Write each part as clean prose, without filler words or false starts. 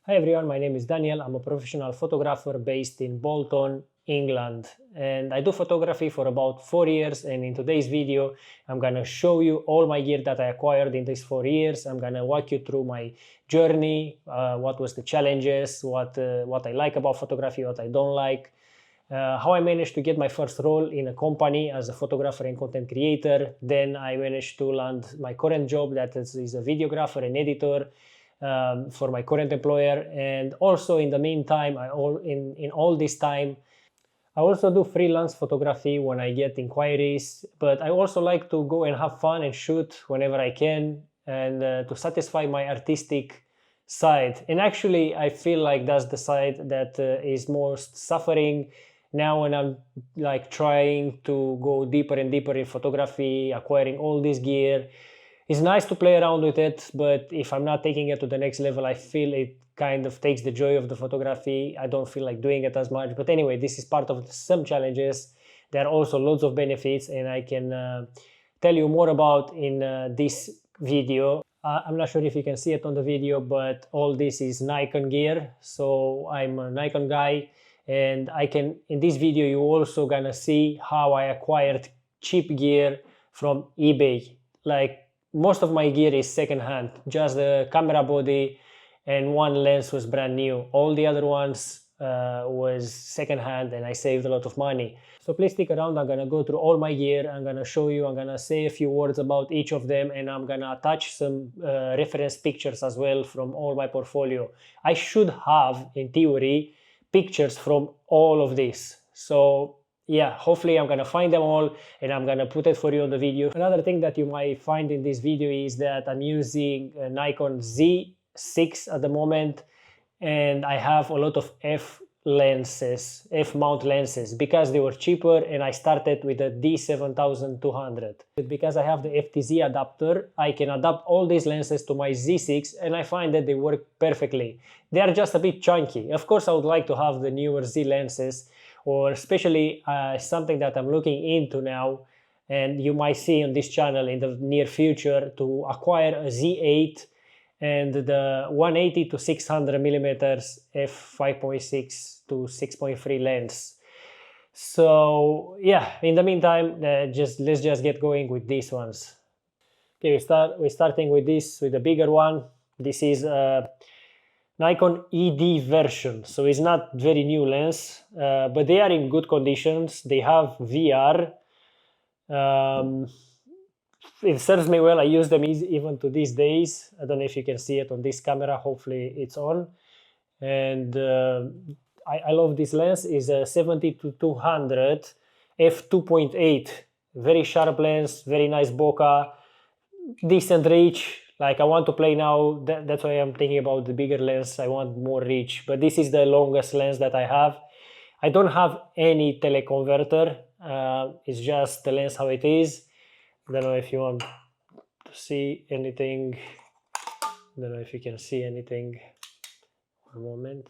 Hi everyone, my name is Daniel. I'm a professional photographer based in Bolton, England, and I do photography for about 4 years. And in today's video, I'm gonna show you all my gear that I acquired in these 4 years. I'm gonna walk you through my journey, what was the challenges, what I like about photography, what I don't like, how I managed to get my first role in a company as a photographer and content creator. Then I managed to land my current job, that is a videographer and editor. For my current employer, and also in the meantime, in all this time, I also do freelance photography when I get inquiries, but I also like to go and have fun and shoot whenever I can, and to satisfy my artistic side. And actually, I feel like that's the side that is most suffering now when I'm like trying to go deeper and deeper in photography, acquiring all this gear. It's nice to play around with it, but if I'm not taking it to the next level, I feel it kind of takes the joy of the photography. I don't feel like doing it as much. But anyway, this is part of some challenges. There are also loads of benefits, and I can tell you more about in this video. I'm not sure if you can see it on the video, but all this is Nikon gear. So I'm a Nikon guy, and in this video, you're also gonna see how I acquired cheap gear from eBay. Like, most of my gear is second-hand, just the camera body and one lens was brand new. All the other ones was second-hand, and I saved a lot of money. So please stick around. I'm gonna go through all my gear. I'm gonna show you, I'm gonna say a few words about each of them, and I'm gonna attach some reference pictures as well from all my portfolio. I should have, in theory, pictures from all of this. So yeah, hopefully I'm gonna find them all and I'm gonna put it for you on the video. Another thing that you might find in this video is that I'm using a Nikon Z6 at the moment, and I have a lot of F mount lenses because they were cheaper, and I started with a D7200. But because I have the FTZ adapter, I can adapt all these lenses to my Z6, and I find that they work perfectly. They are just a bit chunky. Of course, I would like to have the newer Z lenses, or especially something that I'm looking into now, and you might see on this channel in the near future, to acquire a Z8 and the 180 to 600 millimeters f5.6 to 6.3 lens. So yeah, in the meantime, let's just get going with these ones. Okay, we're starting with the bigger one. This is Nikon ED version, so it's not very new lens, but they are in good conditions. They have VR. It serves me well. I use them even to these days. I don't know if you can see it on this camera. Hopefully it's on. And I love this lens. It's a 70-200 f2.8. Very sharp lens, very nice bokeh, decent reach. Like, I want to play now, that's why I'm thinking about the bigger lens. I want more reach, but this is the longest lens that I have. I don't have any teleconverter. It's just the lens how it is. I don't know if you want to see anything. I don't know if you can see anything. One moment.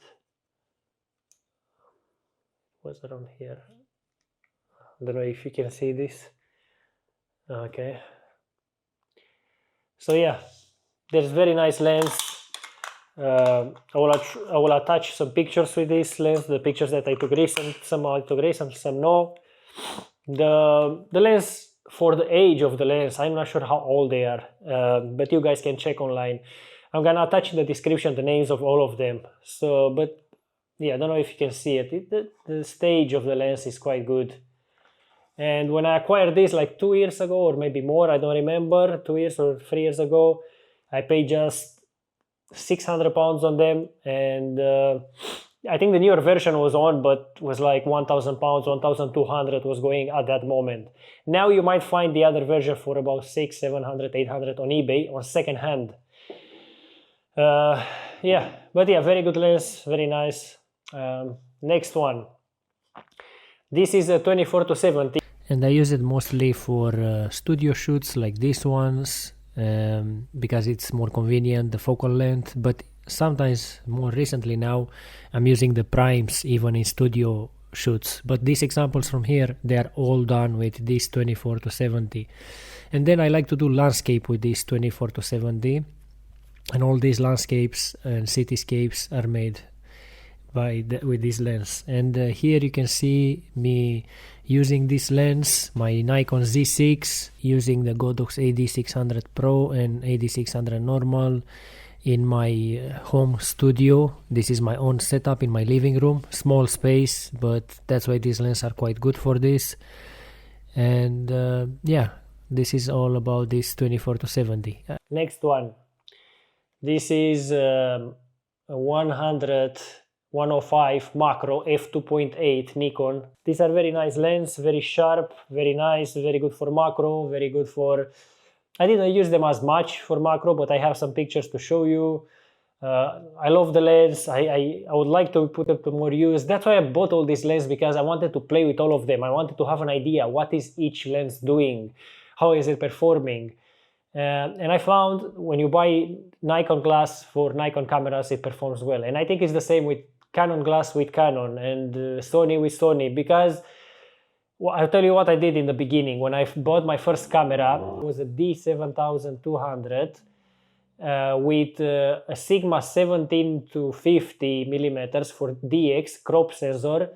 What's around here? I don't know if you can see this. Okay. So yeah, there's very nice lens. I will attach some pictures with this lens, the pictures that I took recent, some I took recent, some no. The lens, for the age of the lens, I'm not sure how old they are, but you guys can check online. I'm gonna attach in the description the names of all of them. So, but yeah, I don't know if you can see it. The stage of the lens is quite good. And when I acquired this like 2 years ago, or maybe more, I don't remember, 2 years or 3 years ago, I paid just £600 on them, and I think the newer version was on, but was like £1,000, 1,200 was going at that moment. Now you might find the other version for about 600, 700, 800 on eBay on second hand. Yeah, but yeah, very good lens, very nice. Next one. This is a 24-70. And I use it mostly for studio shoots like these ones, because it's more convenient, the focal length, but sometimes more recently now I'm using the primes even in studio shoots. But these examples from here, they are all done with this 24-70. And then I like to do landscape with this 24-70. and all these landscapes and cityscapes are made with this lens. And here you can see me using this lens, my Nikon Z6, using the Godox AD600 Pro and AD600 normal in my home studio. This is my own setup in my living room, small space, but that's why these lenses are quite good for this. And yeah, this is all about this 24-70. Next one, this is a 105 macro f2.8 Nikon. These are very nice lens, very sharp, very nice, very good for macro, very good for... I didn't use them as much for macro, but I have some pictures to show you. I love the lens. I would like to put it to more use. That's why I bought all these lenses, because I wanted to play with all of them. I wanted to have an idea, what is each lens doing? How is it performing? And I found when you buy Nikon glass for Nikon cameras, it performs well. And I think it's the same with Canon glass with Canon and Sony with Sony, because I'll tell you what I did in the beginning. When I bought my first camera, it was a D7200 with a Sigma 17-50 millimeters for DX crop sensor,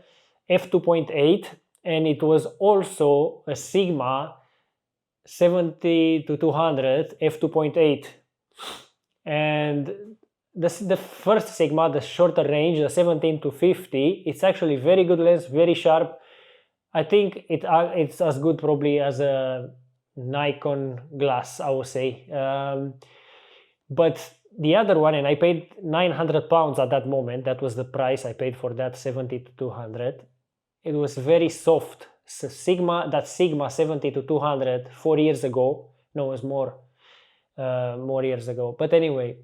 f2.8, and it was also a Sigma 70-200 f2.8. And the first Sigma, the shorter range, the 17-50, it's actually very good lens, very sharp. I think it's as good probably as a Nikon glass, I would say. But the other one, and I paid £900 at that moment, that was the price I paid for that 70-200. It was very soft. So Sigma 70-200 4 years ago, no, it was more years ago. But anyway,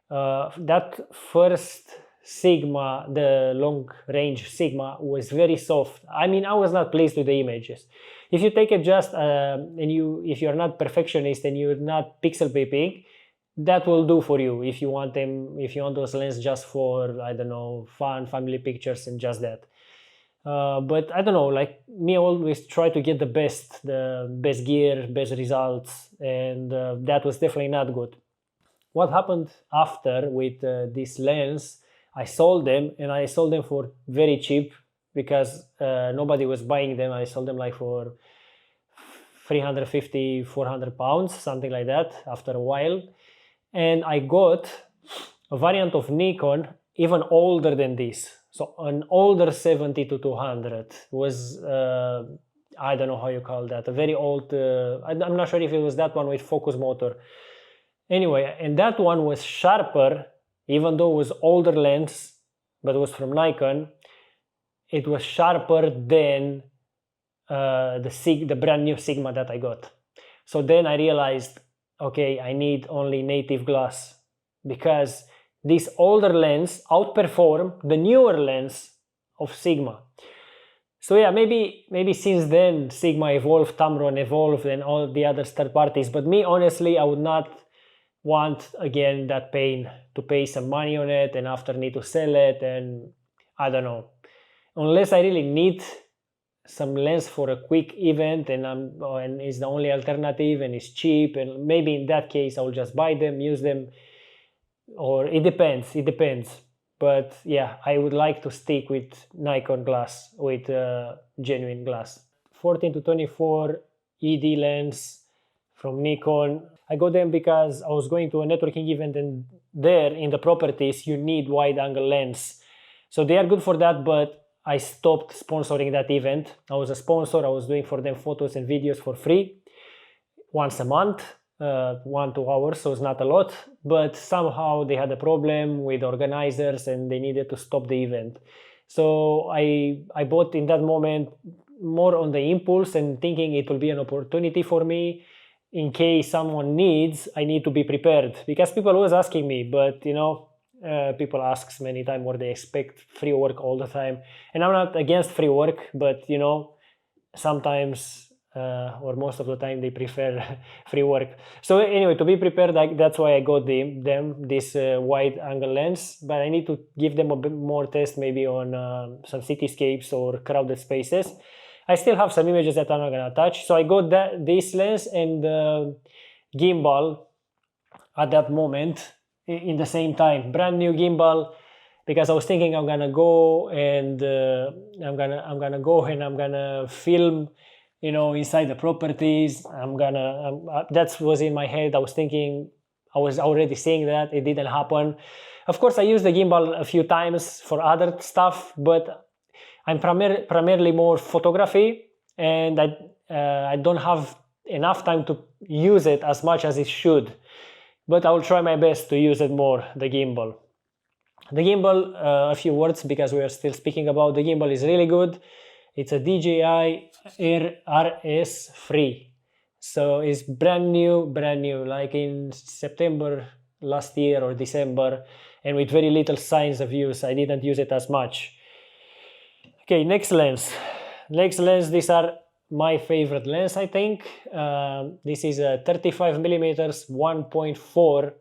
that first Sigma, the long range Sigma, was very soft. I mean, I was not pleased with the images. If you take it just if you're not perfectionist and you're not pixel peeping, that will do for you. If you want those lenses just for, I don't know, fun family pictures and just that. But I don't know, like me, I always try to get the best gear, best results, and that was definitely not good. What happened after with this lens? I sold them, and I sold them for very cheap because nobody was buying them. I sold them like for 350, 400 pounds, something like that, after a while. And I got a variant of Nikon even older than this. So an older 70-200 was, I don't know how you call that, a very old, I'm not sure if it was that one with focus motor. Anyway, and that one was sharper, even though it was older lens, but it was from Nikon. It was sharper than the brand new Sigma that I got. So then I realized, okay, I need only native glass, because this older lens outperform the newer lens of Sigma. So yeah, maybe since then Sigma evolved, Tamron evolved, and all the other third parties. But me, honestly, I would not want again that pain to pay some money on it and after need to sell it, and I don't know, unless I really need some lens for a quick event and it's the only alternative and it's cheap, and maybe in that case I will just buy them, use them, or it depends. But yeah, I would like to stick with Nikon glass, with genuine glass. 14-24 ED lens from Nikon. I got them because I was going to a networking event, and there in the properties you need wide angle lens. So they are good for that, but I stopped sponsoring that event. I was a sponsor, I was doing for them photos and videos for free once a month, 1-2 hours, so it's not a lot, but somehow they had a problem with organizers and they needed to stop the event. So I bought in that moment more on the impulse and thinking it will be an opportunity for me. In case someone needs, I need to be prepared, because people always asking me, but you know, people ask many times what they expect, free work all the time. And I'm not against free work, but you know, sometimes or most of the time they prefer free work. So anyway, to be prepared, that's why I got this wide angle lens, but I need to give them a bit more test maybe on some cityscapes or crowded spaces. I still have some images that I'm not gonna touch. So I got this lens and gimbal at that moment. in the same time. Brand new gimbal, because I was thinking I'm gonna go and I'm gonna go and I'm gonna film, you know, inside the properties. That was in my head. I was thinking, I was already saying that. It didn't happen. Of course, I used the gimbal a few times for other stuff, but I'm primarily more photography, and I don't have enough time to use it as much as it should. But I will try my best to use it more, the gimbal. The gimbal, a few words because we are still speaking about the gimbal, is really good. It's a DJI RS3. So it's brand new, like in September last year or December, and with very little signs of use. I didn't use it as much. Okay, next lens. These are my favorite lens, I think. This is a 35 millimeters 1.4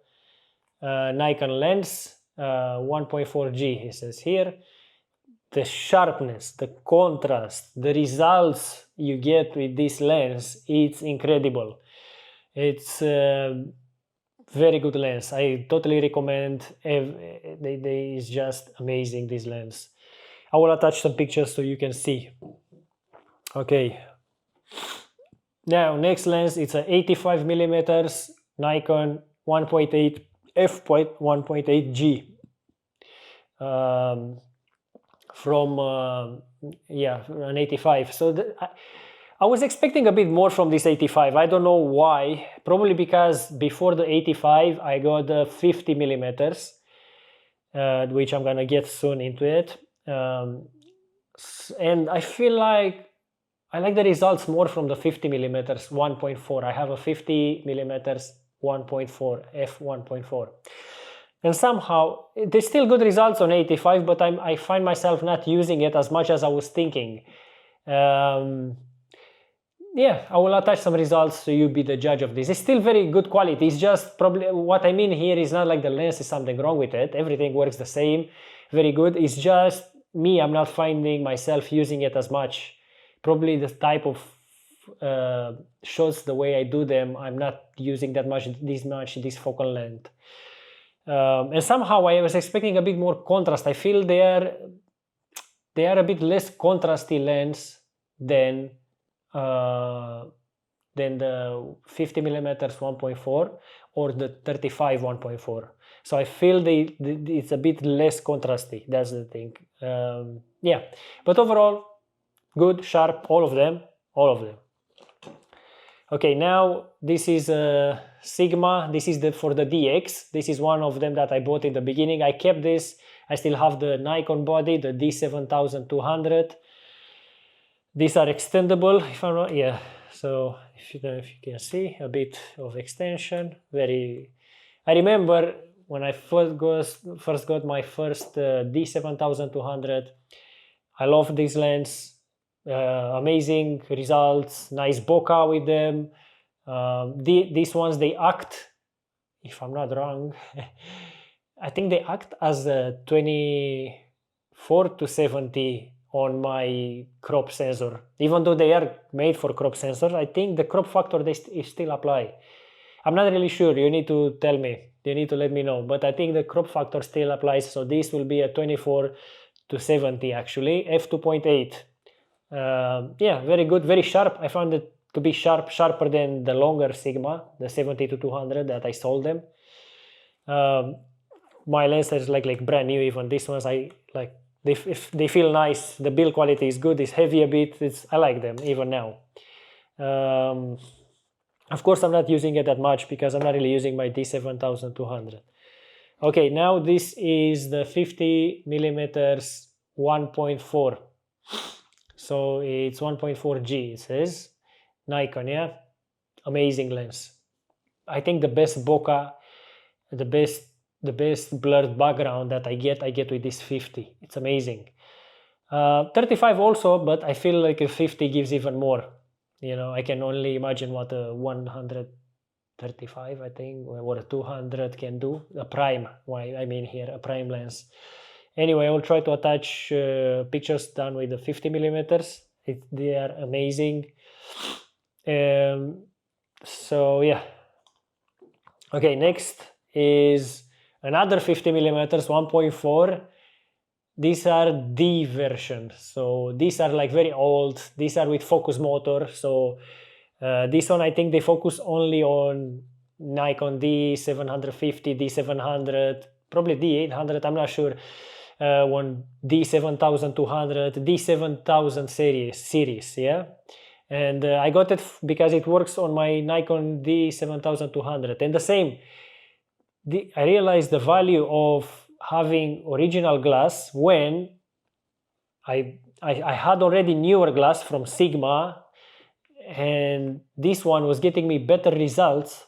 Nikon lens, 1.4G, it says here. The sharpness, the contrast, the results you get with this lens, it's incredible. It's a very good lens. I totally recommend. It's just amazing, this lens. I will attach some pictures so you can see. Okay. Now, next lens, it's a 85 millimeters Nikon 1.8 f1.8G. From an 85. So I was expecting a bit more from this 85. I don't know why. Probably because before the 85 I got the 50 millimeters, which I'm gonna get soon into it. And I feel like I like the results more from the 50 millimeters 1.4. I have a 50 millimeters 1.4 f1.4. And somehow, there's still good results on 85, but I find myself not using it as much as I was thinking. Yeah, I will attach some results so you be the judge of this. It's still very good quality. It's just probably, what I mean here is not like the lens is something wrong with it. Everything works the same, very good. It's just me, I'm not finding myself using it as much. Probably the type of shots, the way I do them, I'm not using that much, this focal length. And somehow I was expecting a bit more contrast. I feel they are a bit less contrasty lens than the 50 millimeters 1.4 or the 35 1.4. So I feel it's a bit less contrasty. That's the thing. Yeah, but overall, good, sharp, all of them. Okay, now this is a Sigma. This is for the DX. This is one of them that I bought in the beginning. I kept this. I still have the Nikon body, the D7200. These are extendable, if I'm not, yeah. So if you can see a bit of extension. I remember when I first got my first D7200. I love this lens. Amazing results, nice bokeh with them. These ones, they act, if I'm not wrong, I think they act as a 24-70 on my crop sensor. Even though they are made for crop sensors, I think the crop factor they still apply. I'm not really sure. You need to tell me. You need to let me know. But I think the crop factor still applies. So this will be a 24-70 actually, f2.8. Yeah, very good, very sharp. I found it to be sharper than the longer Sigma, the 70-200 that I sold them. My lenses is like brand new. Even these ones, I like. They feel nice. The build quality is good. It's heavy a bit. I like them even now. Of course, I'm not using it that much because I'm not really using my D7200. Okay, now this is the 50 millimeters 1.4. So it's 1.4G, it says. Nikon, yeah? Amazing lens. I think the best bokeh, the best blurred background that I get with this 50. It's amazing. 35 also, but I feel like a 50 gives even more. You know, I can only imagine what a 135, I think, or a 200 can do. A prime, I mean here, a prime lens. Anyway, I will try to attach pictures done with the 50 millimeters. They are amazing. So yeah. Okay, next is another 50 millimeters 1.4. These are D version, so these are like very old. These are with focus motor. So this one, I think they focus only on Nikon D750, D700, probably D800, I'm not sure. One D7200, D7000 series, yeah. And I got it because it works on my Nikon D7200. And the same, I realized the value of having original glass when I had already newer glass from Sigma, and this one was getting me better results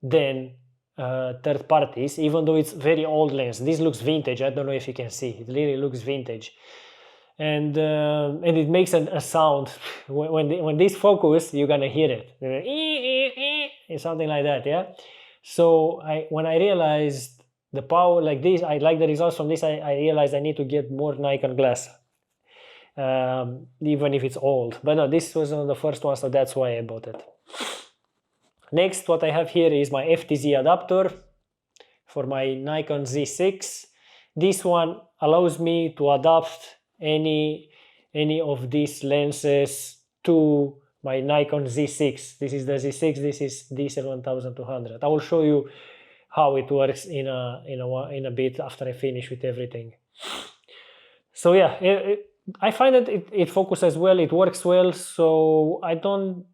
than third parties, even though it's very old lens. This looks vintage. I don't know if you can see. It really looks vintage, and it makes a sound when this focus, you're gonna hear it, something like that, yeah. So when I realized the power like this, I like the results from this. I realized I need to get more Nikon glass, even if it's old. But no, this was one of the first ones, so that's why I bought it. Next, what I have here is my FTZ adapter for my Nikon Z6. This one allows me to adapt any of these lenses to my Nikon Z6. This is the Z6, this is D7200. I will show you how it works in a bit after I finish with everything. So yeah, I find that it focuses well, it works well, so I don't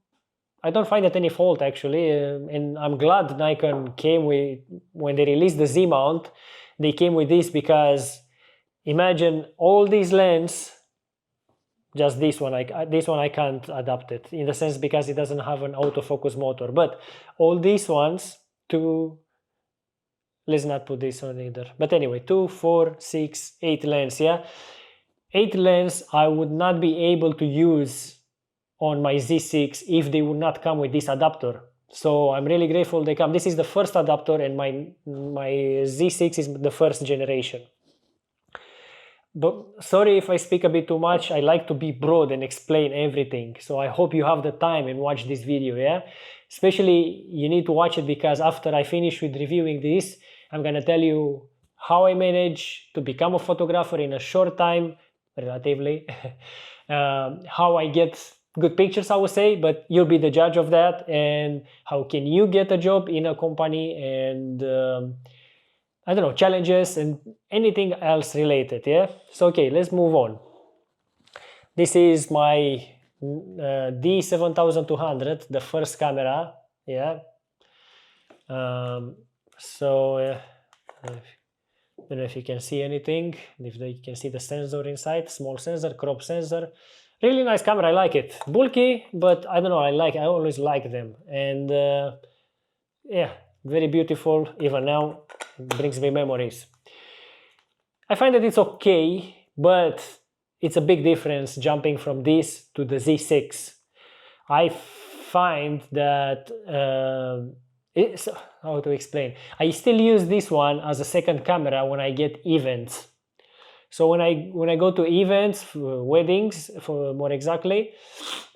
find it any fault actually, and I'm glad Nikon came with, when they released the Z mount, they came with this, because imagine all these lenses, just this one I can't adapt it, in the sense because it doesn't have an autofocus motor, but all these ones, let's not put this on either, but anyway, 2, 4, 6, 8 lenses, yeah, 8 lenses I would not be able to use on my Z6 if they would not come with this adapter. So I'm really grateful they come. This is the first adapter, and my Z6 is the first generation. But sorry if I speak a bit too much. I like to be broad and explain everything. So I hope you have the time and watch this video, yeah? Especially you need to watch it, because after I finish with reviewing this, I'm gonna tell you how I managed to become a photographer in a short time, relatively. How I get good pictures, I would say, but you'll be the judge of that, and how can you get a job in a company, and I don't know, challenges and anything else related, yeah? So okay, let's move on. This is my D7200, the first camera, yeah? So I don't know if you can see anything, if you can see the sensor inside, small sensor, crop sensor. Really nice camera, I like it. Bulky, but I don't know, I always like them. And yeah, very beautiful, even now, it brings me memories. I find that it's okay, but it's a big difference jumping from this to the Z6. I find that, how to explain? I still use this one as a second camera when I get events. So when I go to events, weddings, for more exactly,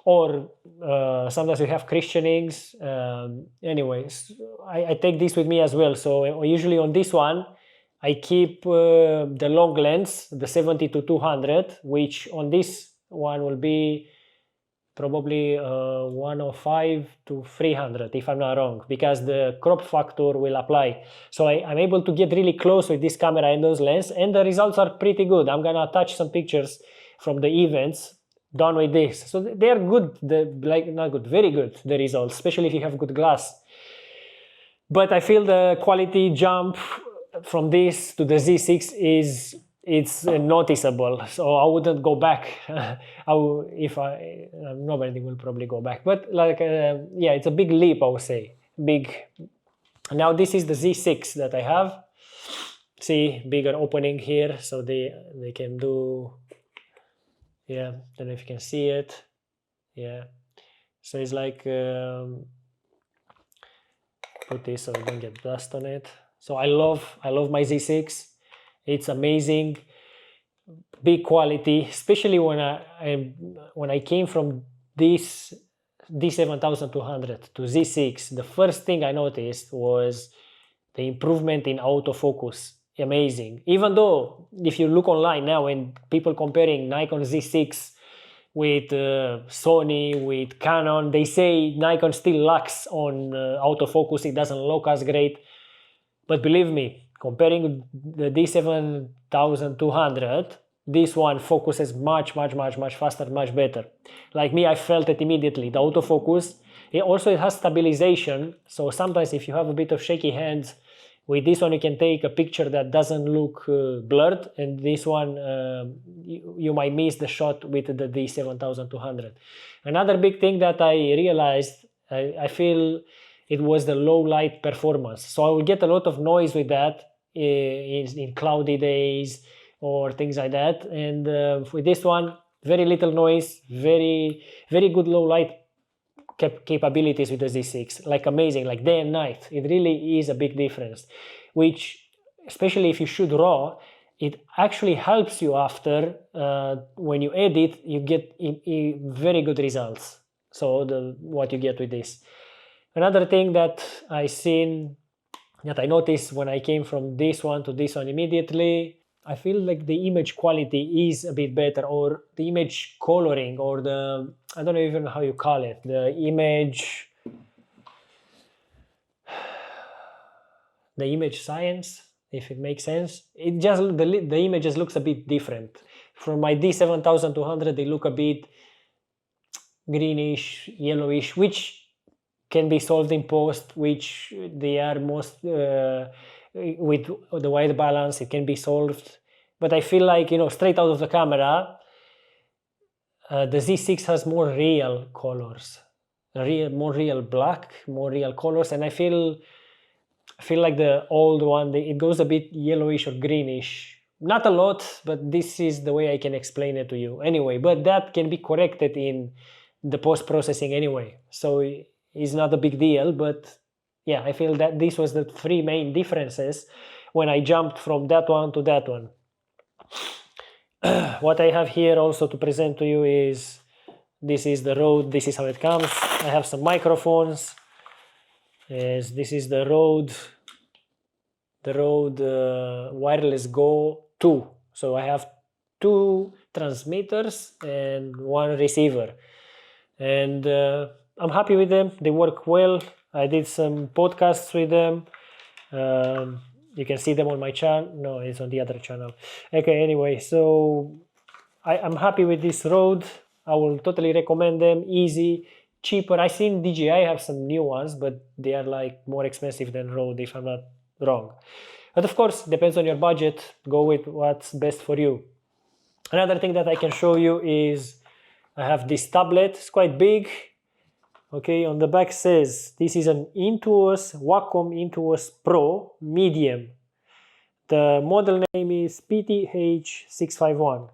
or sometimes we have christenings. Anyways, I take this with me as well. So usually on this one, I keep the long lens, the 70-200, which on this one will be probably 105-300, if I'm not wrong, because the crop factor will apply. So I'm able to get really close with this camera and those lenses, and the results are pretty good. I'm gonna attach some pictures from the events done with this. So they're good, not good, very good, the results, especially if you have good glass. But I feel the quality jump from this to the Z6 it's noticeable, so I wouldn't go back. Nobody will probably go back, but like yeah, it's a big leap, I would say, big. Now this is the Z6 that I have. See, bigger opening here, so they can do, yeah, don't know if you can see it, yeah. So it's like put this so I don't get dust on it. So I love my Z6. It's amazing, big quality, especially when I came from this D7200 to Z6. The first thing I noticed was The improvement in autofocus, amazing. Even though if you look online now and people comparing Nikon Z6 with Sony, with Canon, they say Nikon still lacks on autofocus, it doesn't look as great. But believe me, comparing the D7200, this one focuses much faster, much better. Like me, I felt it immediately. The autofocus, it has stabilization, so sometimes if you have a bit of shaky hands, with this one you can take a picture that doesn't look blurred, and this one you might miss the shot with the D7200. Another big thing that I realized, I feel it was the low light performance. So I will get a lot of noise with that in cloudy days or things like that, and with this one, very little noise, very good low light capabilities with the Z6, like amazing, like day and night. It really is a big difference, which especially if you shoot raw, it actually helps you after when you edit, you get very good results. So what you get with this. Another thing that I noticed when I came from this one to this one immediately, I feel like the image quality is a bit better, or the image coloring, or I don't know even how you call it, the image science, if it makes sense. It just, the image just looks a bit different. From my D7200, they look a bit greenish, yellowish, which can be solved in post, which they are most with the white balance, it can be solved. But I feel like, straight out of the camera, the Z6 has more real colors, more real black, more real colors, and I feel like the old one, it goes a bit yellowish or greenish. Not a lot, but this is the way I can explain it to you. Anyway, but that can be corrected in the post-processing anyway, so it's not a big deal. But yeah, I feel that this was the three main differences when I jumped from that one to that one. What I have here also to present to you is, this is the Rode, this is how it comes. I have some microphones. This is the Rode Wireless Go 2. So I have 2 transmitters and 1 receiver. And I'm happy with them. They work well. I did some podcasts with them. You can see them on my channel. No, it's on the other channel. Okay, anyway, so I'm happy with this Rode. I will totally recommend them. Easy, cheaper. I seen DJI have some new ones, but they are like more expensive than Rode, if I'm not wrong. But of course, depends on your budget. Go with what's best for you. Another thing that I can show you is I have this tablet. It's quite big. Okay, on the back says this is an Intuos Wacom Intuos Pro Medium. The model name is PTH651.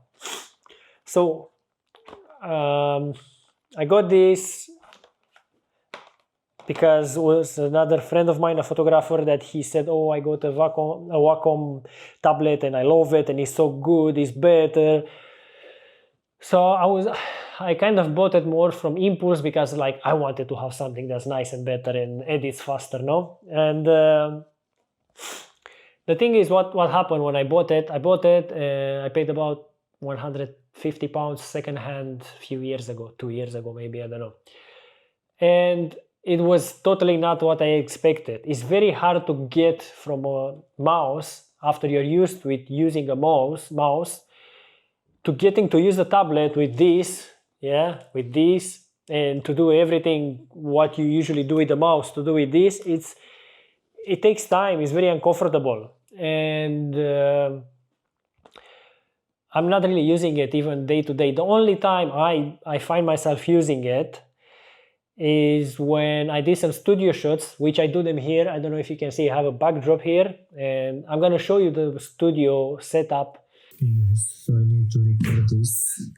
So I got this because it was another friend of mine, a photographer, that he said, oh, I got a Wacom tablet and I love it and it's so good, it's better. So I kind of bought it more from impulse because like I wanted to have something that's nice and better and edits faster, no? And the thing is, what happened when I bought it, I paid about 150 pounds second hand a few years ago, 2 years ago maybe, I don't know. And it was totally not what I expected. It's very hard to get from a mouse after you're used with using a mouse to getting to use the tablet with this, and to do everything what you usually do with the mouse, to do with this, it takes time, it's very uncomfortable, and I'm not really using it even day to day. The only time I find myself using it is when I did some studio shots, which I do them here. I don't know if you can see, I have a backdrop here, and I'm gonna show you the studio setup. Hey guys, so I need to record this.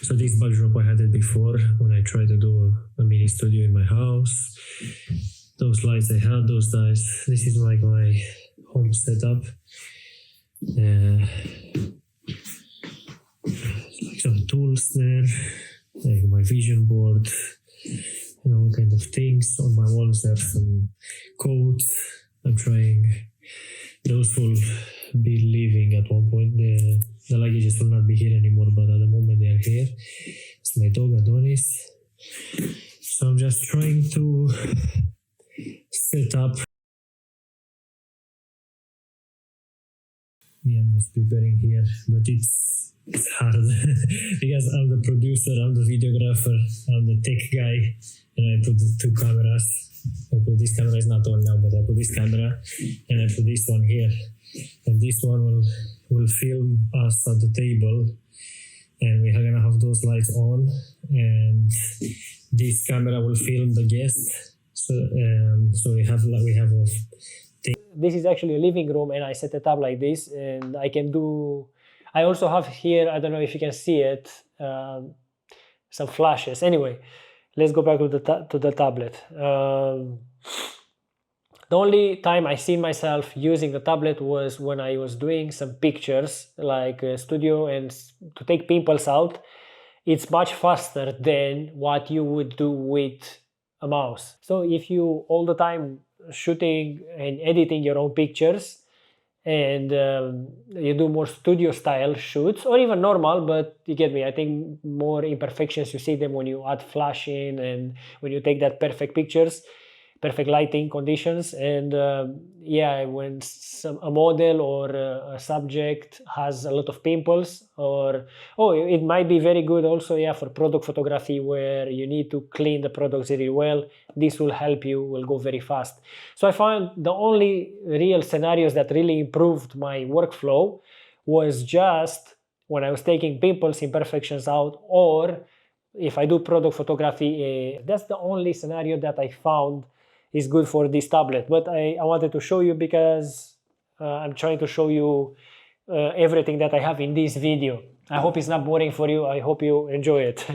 So this backdrop, I had it before when I tried to do a mini studio in my house. Those lights, I have those lights. This is like my home setup. Like some tools there, like my vision board, and all kind of things. On my walls there are some quotes. I'm trying. Those will be leaving at one point. The luggages will not be here anymore, but at the moment they are here. It's my dog Adonis. So I'm just trying to set up. Yeah, I'm just preparing here, but it's hard because I'm the producer, I'm the videographer, I'm the tech guy, and I put the two cameras. I put this camera, is not on now, but I put this camera and I put this one here, and this one will film us at the table, and we're gonna have those lights on, and this camera will film the guest. So we have a. This is actually a living room, and I set it up like this, and I also have here, I don't know if you can see it, some flashes. Anyway, let's go back to the tablet. The only time I see myself using the tablet was when I was doing some pictures, like studio, and to take pimples out. It's much faster than what you would do with a mouse. So if you all the time shooting and editing your own pictures, and you do more studio style shoots, or even normal, but you get me, I think more imperfections you see them when you add flash in and when you take that perfect pictures, perfect lighting conditions. And yeah, when a model or a subject has a lot of pimples, or it might be very good also, yeah, for product photography where you need to clean the products really well. This will help you, will go very fast. So I found the only real scenarios that really improved my workflow was just when I was taking pimples, imperfections out, or if I do product photography. That's the only scenario that I found is good for this tablet. But I wanted to show you because I'm trying to show you everything that I have in this video. I hope it's not boring for you. I hope you enjoy it.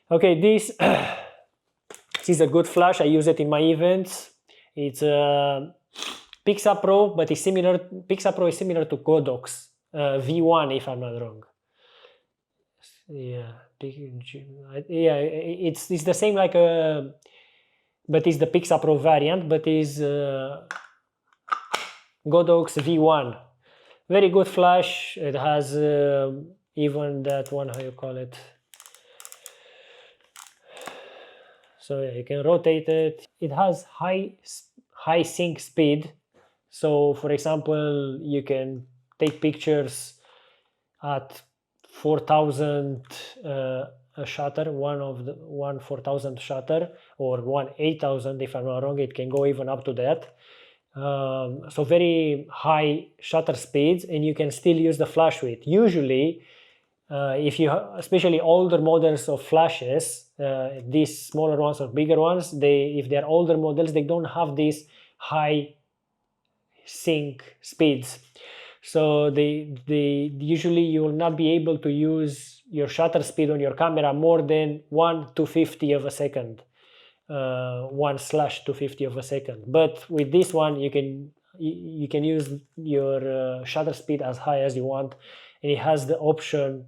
Okay, this is a good flash. I use it in my events. It's Pixa Pro, but it's similar. Pixa Pro is similar to Godox V1, if I'm not wrong. Yeah, it's the same like a. But it's the Pixa Pro variant, but is Godox V1. Very good flash. It has even that one, how you call it. So yeah, you can rotate it. It has high sync speed. So for example, you can take pictures at 4,000 a shutter, one 4,000 shutter, or one 8,000 if I'm not wrong. It can go even up to that. So very high shutter speeds, and you can still use the flash with. Usually, if you especially older models of flashes, these smaller ones or bigger ones, if they're older models, they don't have these high sync speeds. So usually you will not be able to use your shutter speed on your camera more than 1/250 of a second, 1/250 of a second. But with this one, you can use your shutter speed as high as you want, and it has the option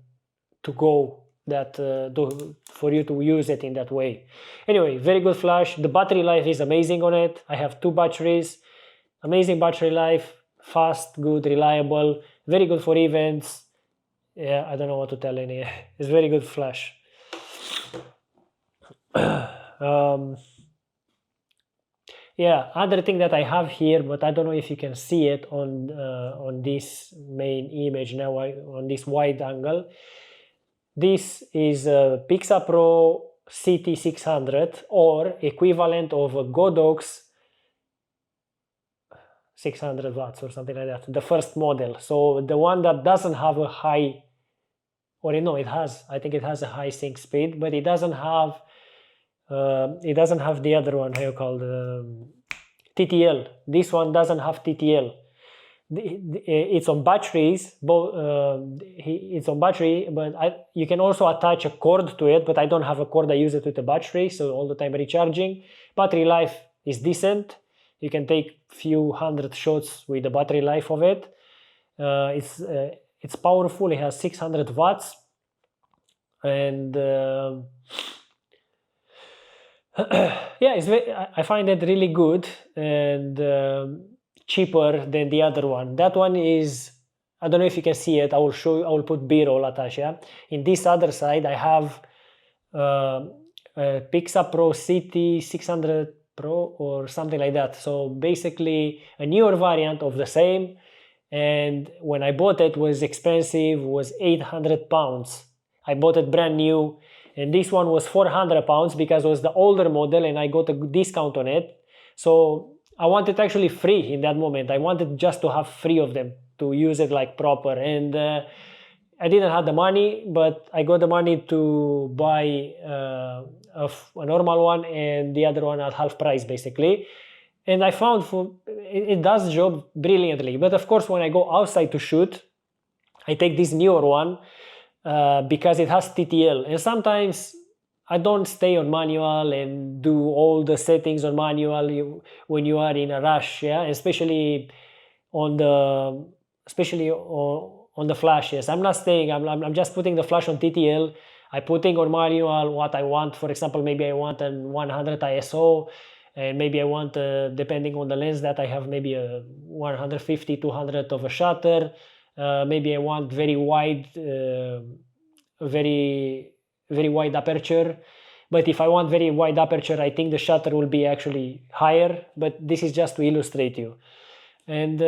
to go that for you to use it in that way. Anyway, very good flash. The battery life is amazing on it. I have 2 batteries, amazing battery life. Fast, good, reliable, very good for events. Yeah, I don't know what to tell any. It's very good flash. Yeah, other thing that I have here, but I don't know if you can see it on this main image now, on this wide angle. This is a Pixa Pro CT600, or equivalent of a Godox 600 watts or something like that, the first model. So the one that doesn't have a high, or no, it has, I think it has a high sync speed, but it doesn't have the other one, how you call the TTL. This one doesn't have TTL. It's on batteries, it's on battery, but you can also attach a cord to it, but I don't have a cord. I use it with a battery, so all the time recharging. Battery life is decent. You can take few hundred shots with the battery life of it. It's powerful. It has 600 watts, and Yeah, I find it really good and cheaper than the other one. That one is, I don't know if you can see it. I will show you. I will put B-roll attached. Yeah. In this other side, I have Pixa Pro City 600 Pro or something like that. So basically, a newer variant of the same. And when I bought it, was expensive. Was £800. I bought it brand new, and this one was £400 because it was the older model, and I got a discount on it. So I wanted actually free in that moment. I wanted just to have three of them to use it like proper, and I didn't have the money, but I got the money to buy a normal one and the other one at half price basically. And I found it does the job brilliantly. But of course, when I go outside to shoot, I take this newer one because it has TTL, and sometimes I don't stay on manual and do all the settings on manual when you are in a rush, yeah, especially on the flash. Yes, I'm not staying. I'm just putting the flash on TTL. I putting on manual what I want. For example, maybe I want a 100 ISO, and maybe I want, depending on the lens that I have, maybe a 150, 200 of a shutter. Maybe I want very wide aperture. But if I want very wide aperture, I think the shutter will be actually higher. But this is just to illustrate you. And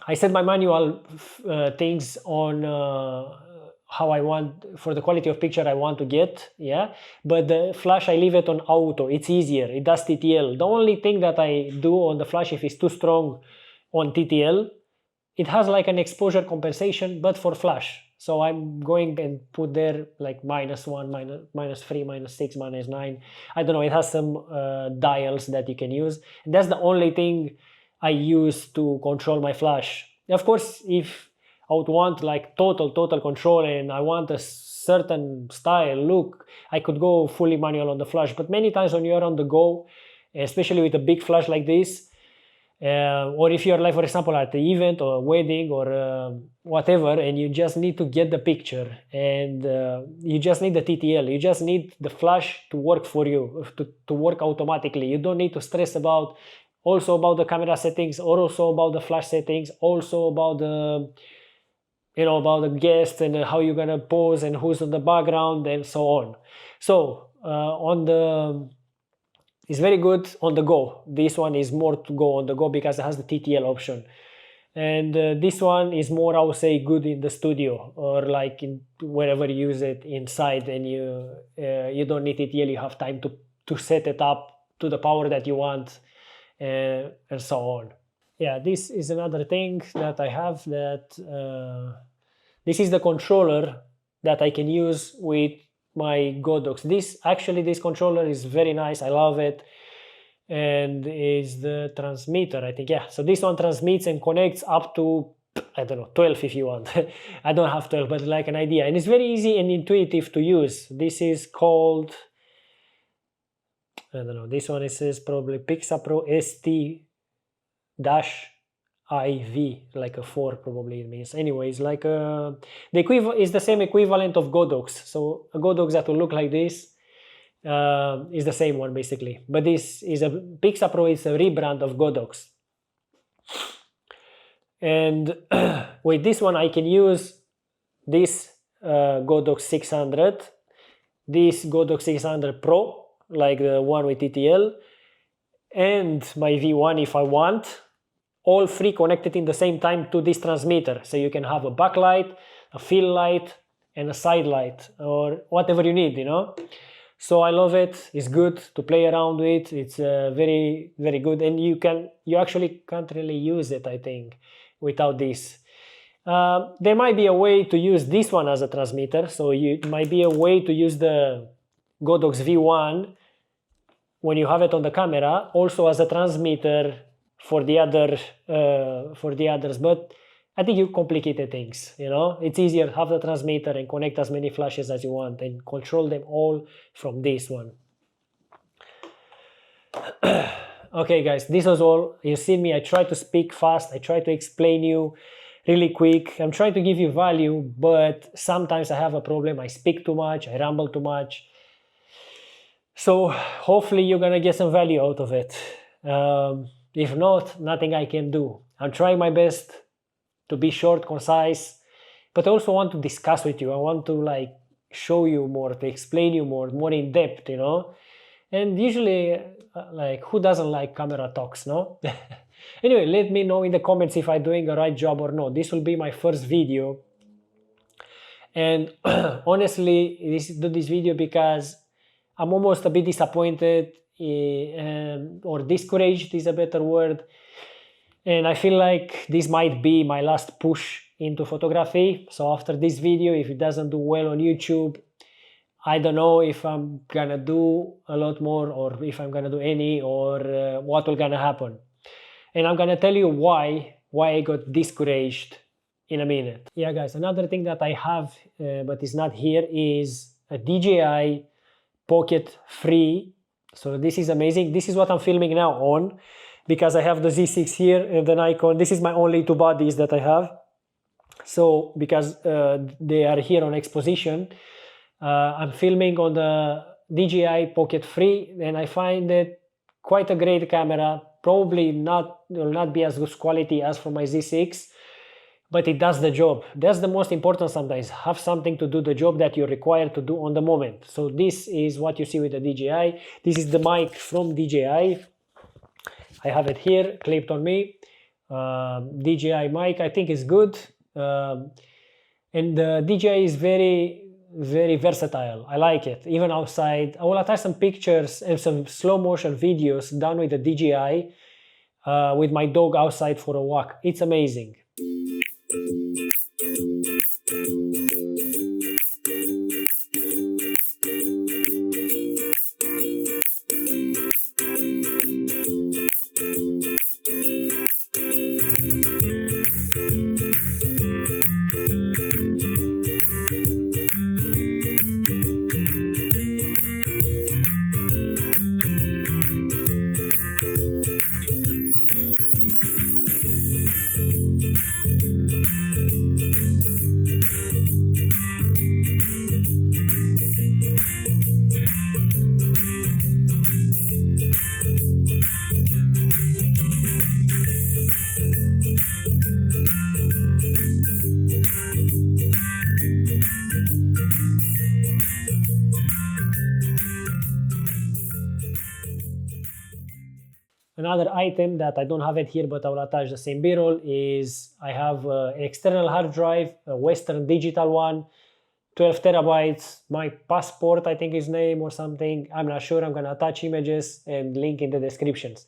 I set my manual things on how I want, for the quality of picture I want to get, yeah. But the flash, I leave it on auto. It's easier. It does TTL. The only thing that I do on the flash, if it's too strong on TTL, it has like an exposure compensation, but for flash. So I'm going and put there like -1, -3, -6, -9. I don't know. It has some dials that you can use. And that's the only thing I use to control my flash. Of course, if I would want like total control and I want a certain style look, I could go fully manual on the flash. But many times when you're on the go, especially with a big flash like this, or if you're like, for example, at the event or a wedding or whatever, and you just need to get the picture, and you just need the TTL, you just need the flash to work for you, to work automatically. You don't need to stress about the camera settings, or also about the flash settings, also about the about the guests and how you're gonna pose and who's in the background and so on. So it's very good on the go. This one is more to go on the go because it has the TTL option. And this one is more, I would say, good in the studio or like wherever you use it inside, and you don't need TTL. You have time to set it up to the power that you want, and so on. Yeah, this is another thing that I have, that this is the controller that I can use with my Godox. This controller is very nice. I love it. And is the transmitter, I think. Yeah, so this one transmits and connects up to, I don't know, 12 if you want. I don't have 12, but like an idea. And it's very easy and intuitive to use. This is called, I don't know, this one, it says probably Pixa Pro ST-IV, like a 4 probably it means. Anyways, like the is the same equivalent of Godox. So a Godox that will look like this is the same one basically. But this is a Pixa Pro, is a rebrand of Godox. And with this one I can use this Godox 600, this Godox 600 Pro, like the one with TTL, and my V1 if I want, all three connected in the same time to this transmitter. So you can have a backlight, a fill light, and a side light, or whatever you need, So I love it. It's good to play around with. It's very, very good. And you actually can't really use it, I think, without this. There might be a way to use this one as a transmitter. So it might be a way to use the Godox V1 when you have it on the camera, also as a transmitter for the others. But I think you complicated things, It's easier to have the transmitter and connect as many flashes as you want and control them all from this one. Okay, guys, this was all. You see me, I try to speak fast. I try to explain you really quick. I'm trying to give you value, but sometimes I have a problem. I speak too much. I ramble too much. So hopefully you're gonna get some value out of it. If not, nothing I can do. I'm trying my best to be short, concise, but I also want to discuss with you. I want to like show you more, to explain you more in depth, you know. And usually, like, who doesn't like camera talks, no? Anyway, let me know in the comments if I'm doing a right job or not. This will be my first video. And honestly, do this video because I'm almost a bit disappointed or discouraged is a better word. And I feel like this might be my last push into photography. So after this video, if it doesn't do well on YouTube, I don't know if I'm gonna do a lot more or if I'm gonna do any or what will gonna happen. And I'm gonna tell you why I got discouraged in a minute. Yeah, guys, another thing that I have but is not here is a DJI Pocket 3. So this is amazing. This is what I'm filming now on because I have the Z6 here and the Nikon. This is my only two bodies that I have. So because they are here on exposition, I'm filming on the DJI Pocket 3 and I find it quite a great camera. Probably will not be as good quality as for my Z6, but it does the job. That's the most important sometimes. Have something to do the job that you're required to do on the moment. So this is what you see with the DJI. This is the mic from DJI. I have it here clipped on me. DJI mic, I think is good. And the DJI is very versatile. I like it. Even outside, I will attach some pictures and some slow motion videos done with the DJI with my dog outside for a walk. It's amazing. Another item that I don't have it here, but I will attach the same b-roll is I have an external hard drive, a Western digital one, 12 terabytes, my passport, I think his name or something. I'm not sure. I'm gonna attach images and link in the descriptions.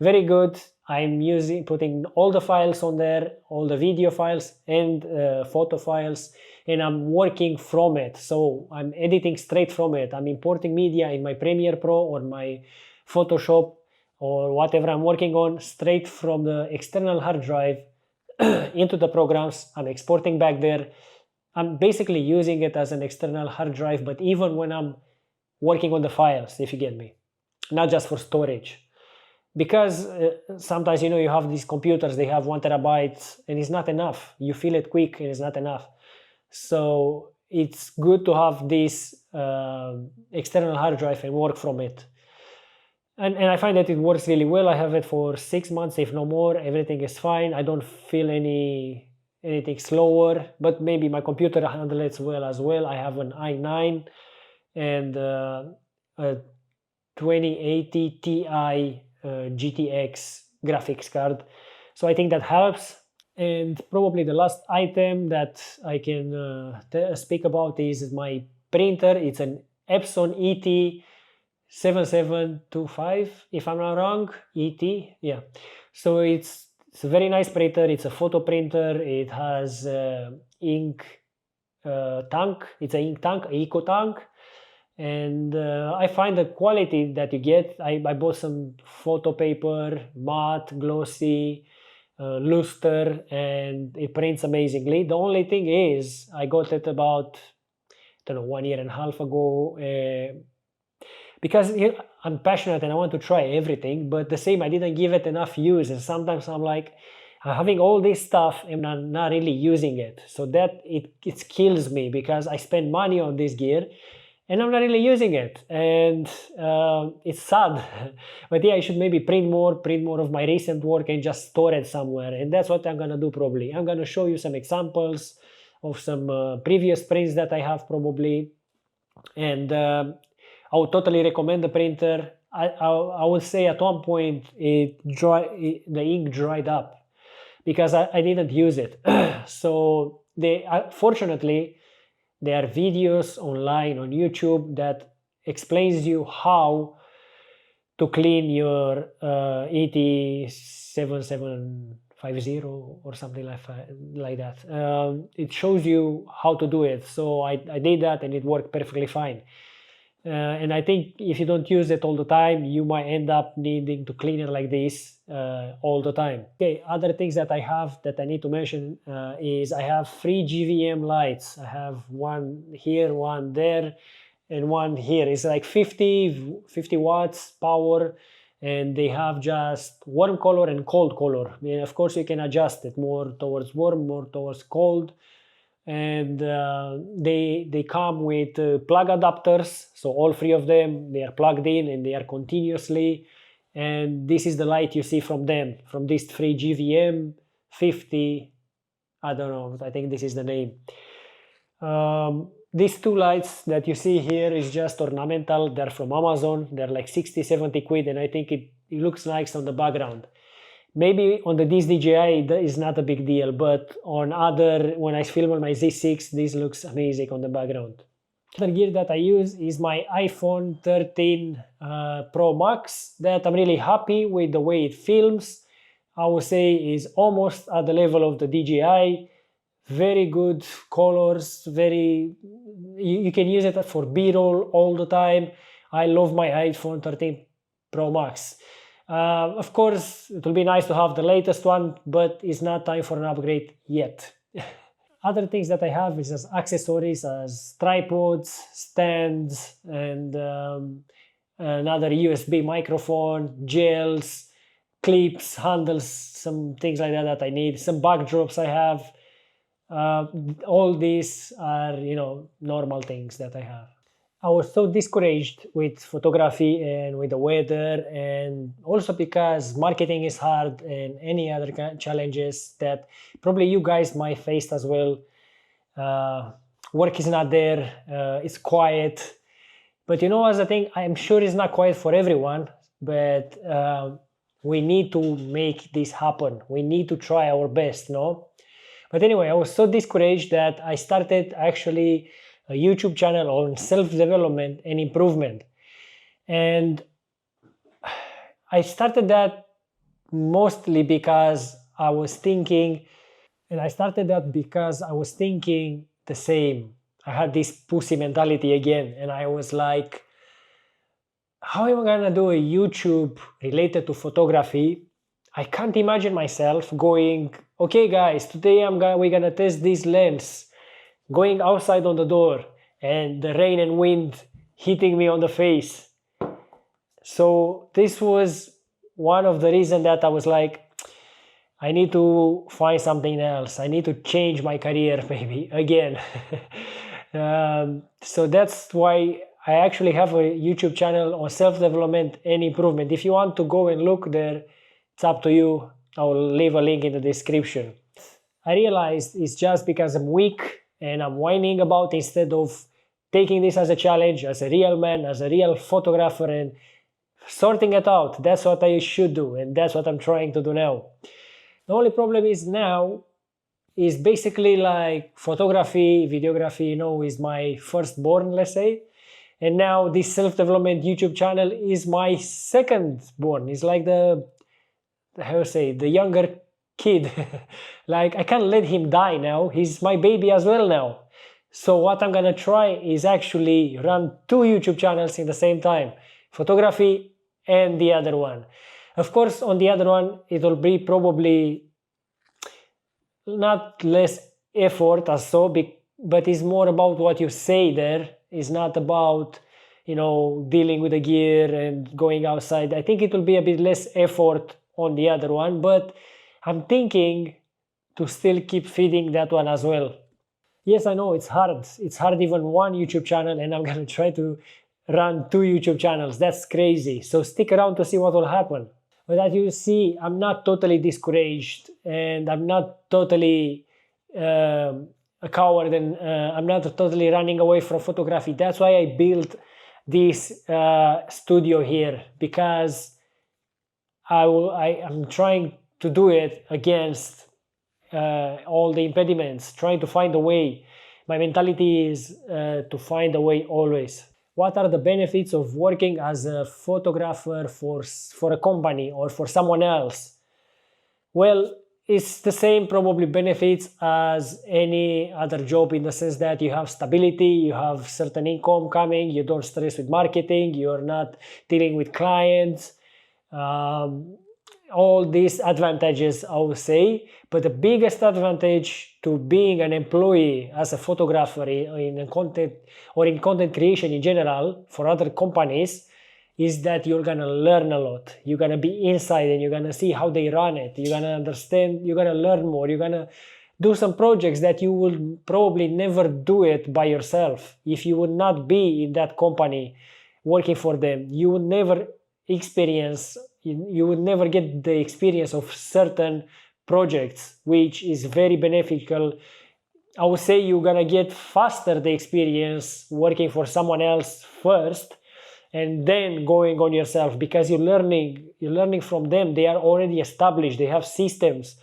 Very good. I'm putting all the files on there, all the video files and photo files, and I'm working from it. So I'm editing straight from it. I'm importing media in my Premiere Pro or my Photoshop or whatever I'm working on straight from the external hard drive into the programs. I'm exporting back there. I'm basically using it as an external hard drive, but even when I'm working on the files, if you get me, not just for storage. Because sometimes, you know, you have these computers, they have 1 terabyte and it's not enough. You feel it quick and it's not enough. So it's good to have this external hard drive and work from it. And I find that it works really well. I have it for 6 months, if no more. Everything is fine. I don't feel anything slower, but maybe my computer handles it well as well. I have an i9 and a 2080 Ti GTX graphics card. So I think that helps. And probably the last item that I can speak about is my printer. It's an Epson ET 7725, if I'm not wrong. ET, yeah. So it's a very nice printer. It's a photo printer. It has ink tank. It's an ink tank, eco tank. And I find the quality that you get. I bought some photo paper, matte, glossy, luster, and it prints amazingly. The only thing is I got it about, I don't know, 1.5 years ago. Because I'm passionate and I want to try everything, but the same, I didn't give it enough use. And sometimes I'm like, I'm having all this stuff and I'm not really using it. So that it kills me because I spend money on this gear and I'm not really using it, and it's sad. But yeah, I should maybe print more of my recent work and just store it somewhere, and that's what I'm gonna do probably. I'm gonna show you some examples of some previous prints that I have probably, and I would totally recommend the printer. I would say at one point the ink dried up because I didn't use it. So fortunately, there are videos online on YouTube that explains you how to clean your ET7750 or something like that. It shows you how to do it. So I did that and it worked perfectly fine. And I think if you don't use it all the time, you might end up needing to clean it like this all the time. Okay, other things that I have that I need to mention is I have 3 GVM lights. I have one here, one there, and one here. It's like 50 watts power, and they have just warm color and cold color. And of course you can adjust it more towards warm, more towards cold. And they come with plug adapters, so all 3 of them, they are plugged in and they are continuously, and this is the light you see from them, from this 3 GVM 50, I don't know, I think this is the name. These 2 lights that you see here is just ornamental. They're from Amazon. They're like 60-70 quid, and I think it looks nice on the background. Maybe on this DJI that is not a big deal, but on other, when I film on my Z6, this looks amazing on the background. Other gear that I use is my iPhone 13 Pro Max that I'm really happy with the way it films. I would say is almost at the level of the DJI. Very good colors, you can use it for B-roll all the time. I love my iPhone 13 Pro Max. Of course, it will be nice to have the latest one, but it's not time for an upgrade yet. Other things that I have is as accessories as tripods, stands, and another USB microphone, gels, clips, handles, some things like that I need, some backdrops I have. All these are, normal things that I have. I was so discouraged with photography and with the weather, and also because marketing is hard and any other challenges that probably you guys might face as well. Work is not there, it's quiet. But as a thing, I'm sure it's not quiet for everyone, but we need to make this happen. We need to try our best, no? But anyway, I was so discouraged that I started actually a YouTube channel on self-development and improvement. And I started that mostly because I was thinking the same. I had this pussy mentality again, and I was like, how am I gonna do a YouTube related to photography? I can't imagine myself going, okay guys, today we're gonna test this lens, going outside on the door and the rain and wind hitting me on the face. So this was one of the reasons that I was like, I need to find something else. I need to change my career maybe again. So that's why I actually have a YouTube channel on self-development and improvement. If you want to go and look there, it's up to you. I'll leave a link in the description. I realized it's just because I'm weak and I'm whining about instead of taking this as a challenge, as a real man, as a real photographer, and sorting it out. That's what I should do, and that's what I'm trying to do now. The only problem is now is basically like photography, videography, is my firstborn, let's say. And now this self-development YouTube channel is my secondborn. It's like the younger kid. Like I can't let him die now. He's my baby as well now. So what I'm gonna try is actually run 2 YouTube channels in the same time. Photography and the other one. Of course, on the other one, it will be probably not less effort as so, but it's more about what you say there. It's not about, dealing with the gear and going outside. I think it will be a bit less effort on the other one, but I'm thinking to still keep feeding that one as well. Yes, I know it's hard. It's hard even one YouTube channel, and I'm gonna try to run 2 YouTube channels. That's crazy. So stick around to see what will happen. But as you see, I'm not totally discouraged, and I'm not totally a coward, and I'm not totally running away from photography. That's why I built this studio here, because I'm trying to do it against all the impediments, trying to find a way. My mentality is to find a way always. What are the benefits of working as a photographer for a company or for someone else? Well, it's the same probably benefits as any other job, in the sense that you have stability, you have certain income coming, you don't stress with marketing, you're not dealing with clients. All these advantages, I would say, but the biggest advantage to being an employee as a photographer in content or in content creation in general for other companies is that you're gonna learn a lot. You're gonna be inside and you're gonna see how they run it. You're gonna understand, you're gonna learn more. You're gonna do some projects that you will probably never do it by yourself. If you would not be in that company working for them, you would never you would never get the experience of certain projects, which is very beneficial. I would say you're gonna get faster the experience working for someone else first and then going on yourself, because you're learning from them. They are already established, they have systems.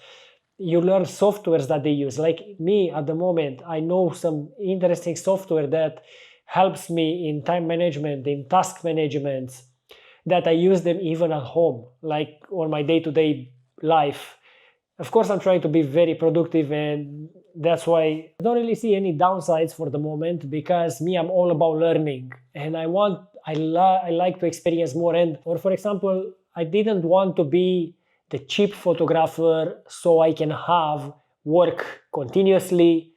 You learn softwares that they use. Like me at the moment, I know some interesting software that helps me in time management, in task management, that I use them even at home, like on my day-to-day life. Of course, I'm trying to be very productive, and that's why I don't really see any downsides for the moment, because me, I'm all about learning, and I like to experience more. And or for example, I didn't want to be the cheap photographer so I can have work continuously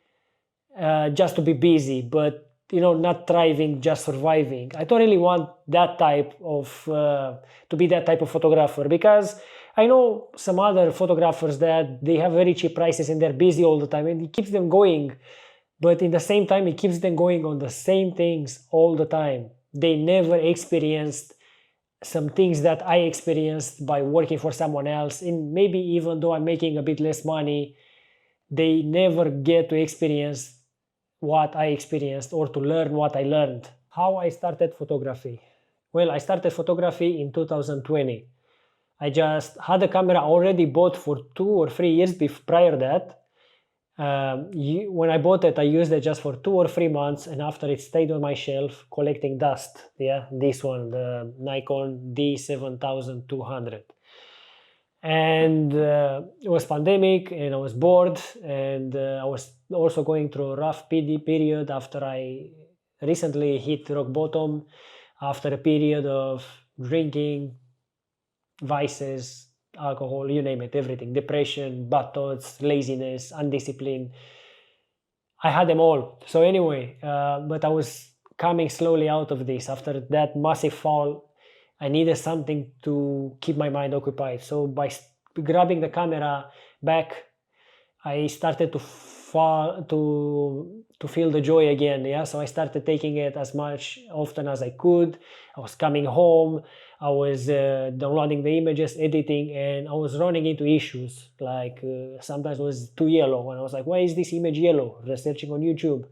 just to be busy, but not thriving, just surviving. I don't really want that type of to be that type of photographer, because I know some other photographers that they have very cheap prices and they're busy all the time, and it keeps them going. But in the same time, it keeps them going on the same things all the time. They never experienced some things that I experienced by working for someone else. And maybe even though I'm making a bit less money, they never get to experience what I experienced or to learn what I learned. How I started photography? Well, I started photography in 2020. I just had a camera already bought for 2 or 3 years prior that. When I bought it, I used it just for 2 or 3 months, and after it stayed on my shelf collecting dust. Yeah, this one, the Nikon D7200. And it was pandemic, and I was bored, and I was also going through a rough period after I recently hit rock bottom, after a period of drinking, vices, alcohol, you name it, everything, depression, bad thoughts, laziness, undiscipline. I had them all. So anyway, but I was coming slowly out of this. After that massive fall, I needed something to keep my mind occupied. So by grabbing the camera back, I started to feel the joy again. Yeah, so I started taking it as much often as I could. I was coming home, I was downloading the images, editing, and I was running into issues. Like sometimes it was too yellow, and I was like, why is this image yellow? Researching on YouTube.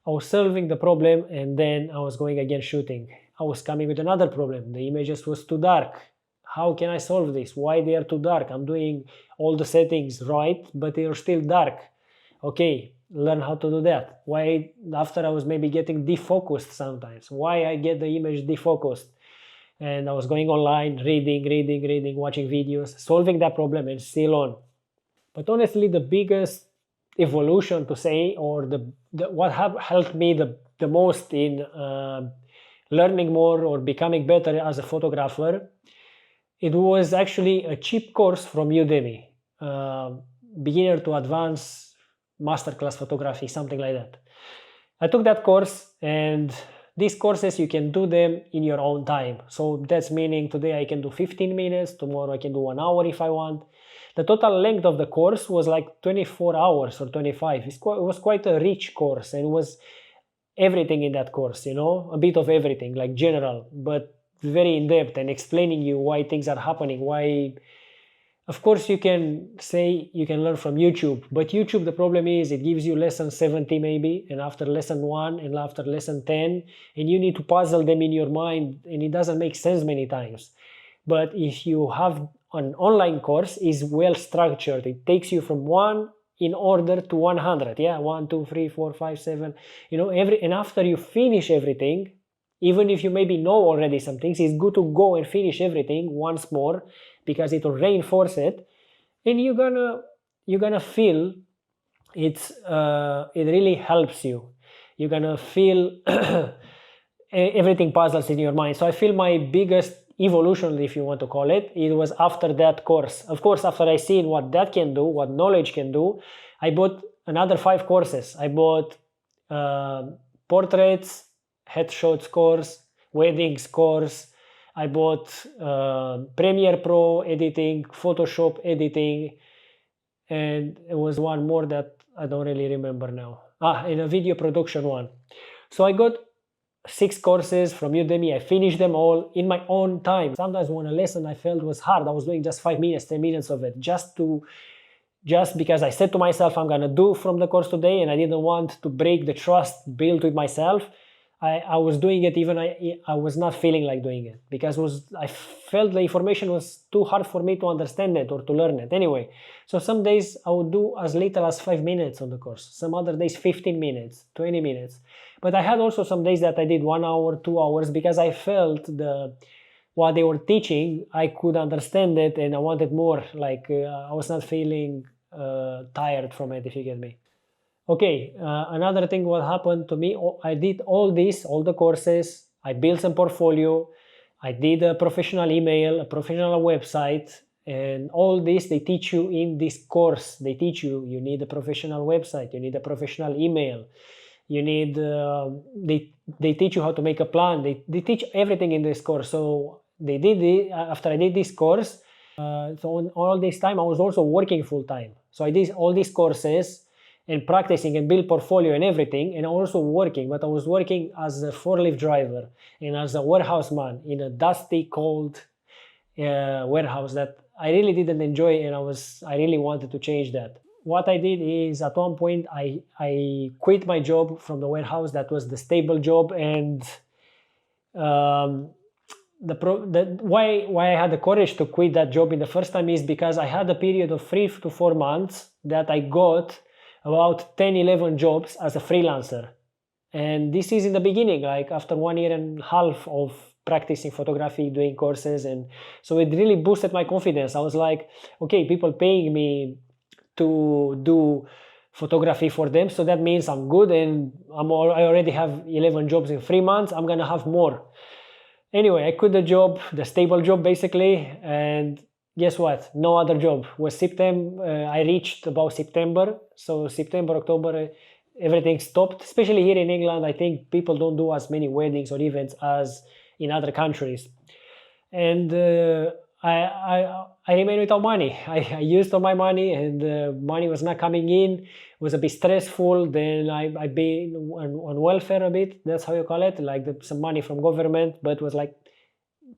I was solving the problem, and then I was going again shooting. I was coming with another problem. The images was too dark. How can I solve this? Why they are too dark? I'm doing all the settings right, but they are still dark. Okay, learn how to do that. Why, after I was maybe getting defocused sometimes, why I get the image defocused? And I was going online, reading, watching videos, solving that problem, and still on. But honestly, the biggest evolution to say, or what helped me the most in learning more or becoming better as a photographer, it was actually a cheap course from Udemy, beginner to advanced masterclass photography, something like that. I took that course, and these courses, you can do them in your own time. So that's meaning today I can do 15 minutes, tomorrow I can do 1 hour if I want. the total length of the course was like 24 hours or 25. It was quite a rich course, and it was everything in that course, you know, a bit of everything, like general, but very in depth, and explaining you why things are happening, why. Of course, you can say you can learn from YouTube, but YouTube, the problem is it gives you lesson 70 maybe, and after lesson 1 and after lesson 10, and you need to puzzle them in your mind, and it doesn't make sense many times. But if you have an online course, is well structured. It takes you from 1 in order to 100. Yeah, 1, 2, 3, 4, 5, 7. You know, and after you finish everything, even if you maybe know already some things, it's good to go and finish everything once more, because it will reinforce it, and you're gonna feel it really helps you. You're gonna feel everything puzzles in your mind. So I feel my biggest evolution, if you want to call it was after that course. Of course, after I seen what that can do, what knowledge can do, I bought another 5 courses. I bought portraits, headshots course, weddings course. I bought Premiere Pro editing, Photoshop editing, and it was one more that I don't really remember now. In a video production one. So I got 6 courses from Udemy. I finished them all in my own time. Sometimes when a lesson I felt was hard, I was doing just 5 minutes, 10 minutes of it, just because I said to myself, I'm gonna do from the course today, and I didn't want to break the trust built with myself. I was doing it even I was not feeling like doing it, because I felt the information was too hard for me to understand it or to learn it. Anyway, so some days I would do as little as 5 minutes on the course, some other days 15 minutes, 20 minutes. But I had also some days that I did 1 hour, 2 hours, because I felt what they were teaching, I could understand it, and I wanted more. Like I was not feeling tired from it, if you get me. Okay, another thing what happened to me, I did all the courses, I built some portfolio, I did a professional email, a professional website, and all this they teach you in this course. They teach you need a professional website, you need a professional email, you need, they teach you how to make a plan, they teach everything in this course. So they did it, after I did this course, so all this time I was also working full time. So I did all these courses, and practicing and build portfolio and everything, and also working, but I was working as a forklift driver and as a warehouse man in a dusty, cold warehouse that I really didn't enjoy, and I really wanted to change that. What I did is, at one point I quit my job from the warehouse. That was the stable job, and why I had the courage to quit that job in the first time is because I had a period of 3 to 4 months that I got about 10-11 jobs as a freelancer. And this is in the beginning, like after 1.5 years of practicing photography, doing courses, and so it really boosted my confidence. I was like, okay, people paying me to do photography for them, so that means I'm good, and I already have 11 jobs in 3 months, I'm gonna have more. Anyway, I quit the job, the stable job basically, and guess what? No other job. Was September. I reached about September. So September, October, everything stopped. Especially here in England, I think people don't do as many weddings or events as in other countries. And I remained without money. I used all my money, and money was not coming in. It was a bit stressful. Then I been on welfare a bit. That's how you call it. Like some money from government, but it was like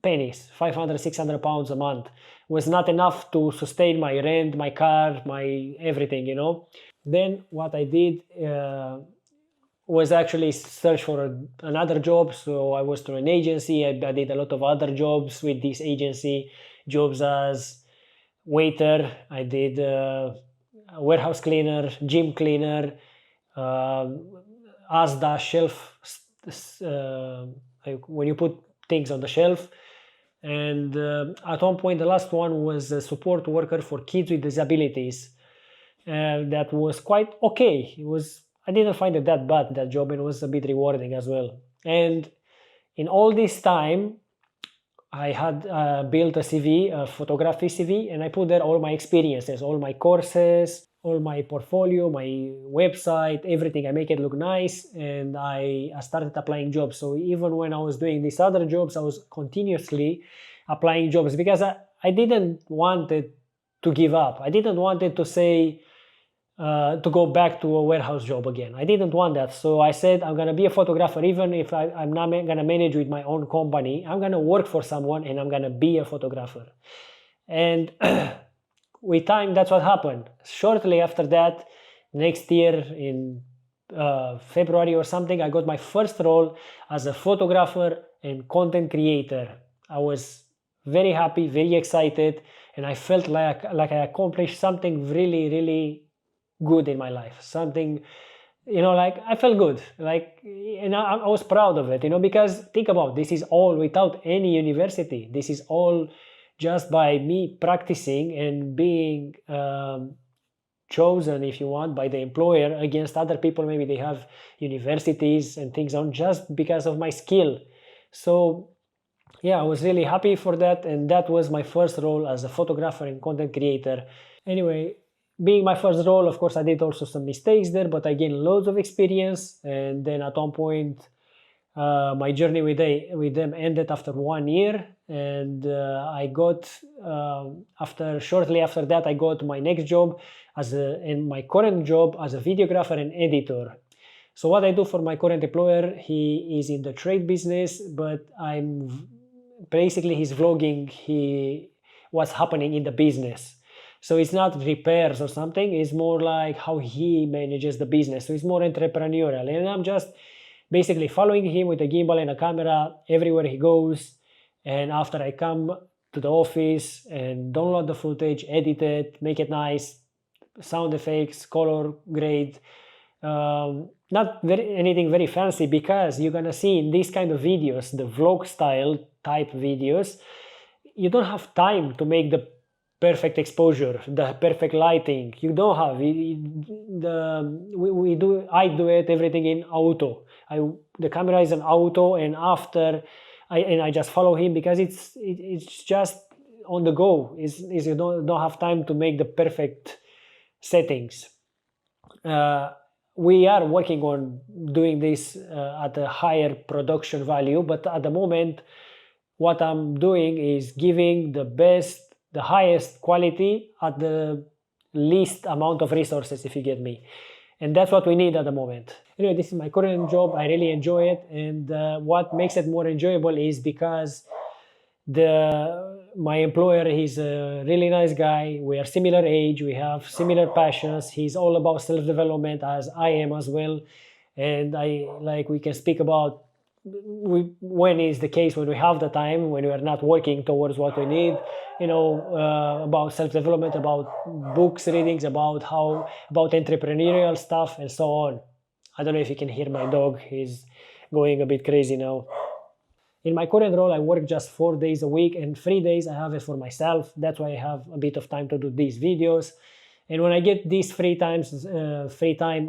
pennies, 500, 600 pounds a month. Was not enough to sustain my rent, my car, my everything, you know. Then what I did was actually search for another job. So I was through an agency. I did a lot of other jobs with this agency, jobs as waiter. I did warehouse cleaner, gym cleaner, Asda shelf, when you put things on the shelf. And at one point, the last one was a support worker for kids with disabilities. That was quite okay. I didn't find it that bad, that job, and it was a bit rewarding as well. And in all this time, I had built a CV, a photography CV, and I put there all my experiences, all my courses, all my portfolio, my website, everything. I make it look nice, and I started applying jobs. So even when I was doing these other jobs, I was continuously applying jobs, because I didn't want it to give up. I didn't want it to say, to go back to a warehouse job again. I didn't want that. So I said, I'm going to be a photographer. Even if I'm not going to manage with my own company, I'm going to work for someone and I'm going to be a photographer. And with time, that's what happened. Shortly after that, next year in February or something, I got my first role as a photographer and content creator. I was very happy, very excited, and I felt like I accomplished something really, really good in my life. Something, like I felt good, and I was proud of it, because think about, this is all without any university. This is all just by me practicing and being chosen, if you want, by the employer against other people. Maybe they have universities and things on, just because of my skill. So yeah, I was really happy for that, and that was my first role as a photographer and content creator. Anyway, being my first role, of course, I did also some mistakes there, but I gained loads of experience. And then at one point, my journey with them ended after 1 year, and I got shortly after that, I got my next job in my current job as a videographer and editor. So what I do for my current employer, he is in the trade business, but basically he's vlogging what's happening in the business. So it's not repairs or something, it's more like how he manages the business. So it's more entrepreneurial, and I'm just basically following him with a gimbal and a camera everywhere he goes. And after I come to the office and download the footage, edit it, make it nice, sound effects, color grade, not anything very fancy, because you're gonna see in these kind of videos, the vlog style type videos, you don't have time to make the perfect exposure, the perfect lighting. You don't have I do it everything in auto. The camera is an auto, and after I just follow him, because it's just on the go. You don't have time to make the perfect settings. We are working on doing this at a higher production value, but at the moment, what I'm doing is giving the highest quality at the least amount of resources, if you get me. And that's what we need at the moment. Anyway, this is my current job. I really enjoy it. And what makes it more enjoyable is because my employer, he's a really nice guy. We are similar age. We have similar passions. He's all about self-development, as I am as well. And we can speak about when is the case, when we have the time, when we are not working towards what we need, about self-development, about books readings, about entrepreneurial stuff, and so on. I don't know if you can hear my dog. He's going a bit crazy now. In my current role, I work just 4 days a week, and 3 days I have it for myself. That's why I have a bit of time to do these videos. And when I get these free time,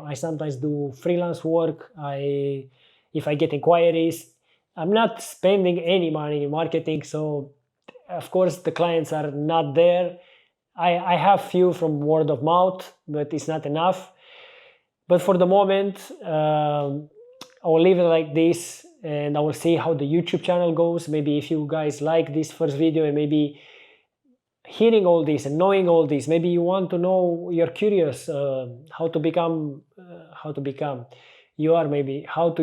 I sometimes do freelance work. If I get inquiries, I'm not spending any money in marketing, so of course the clients are not there. I have few from word of mouth, but it's not enough. But for the moment, I will leave it like this, and I will see how the YouTube channel goes. Maybe if you guys like this first video, and maybe hearing all this and knowing all this, maybe you want to know, you're curious how to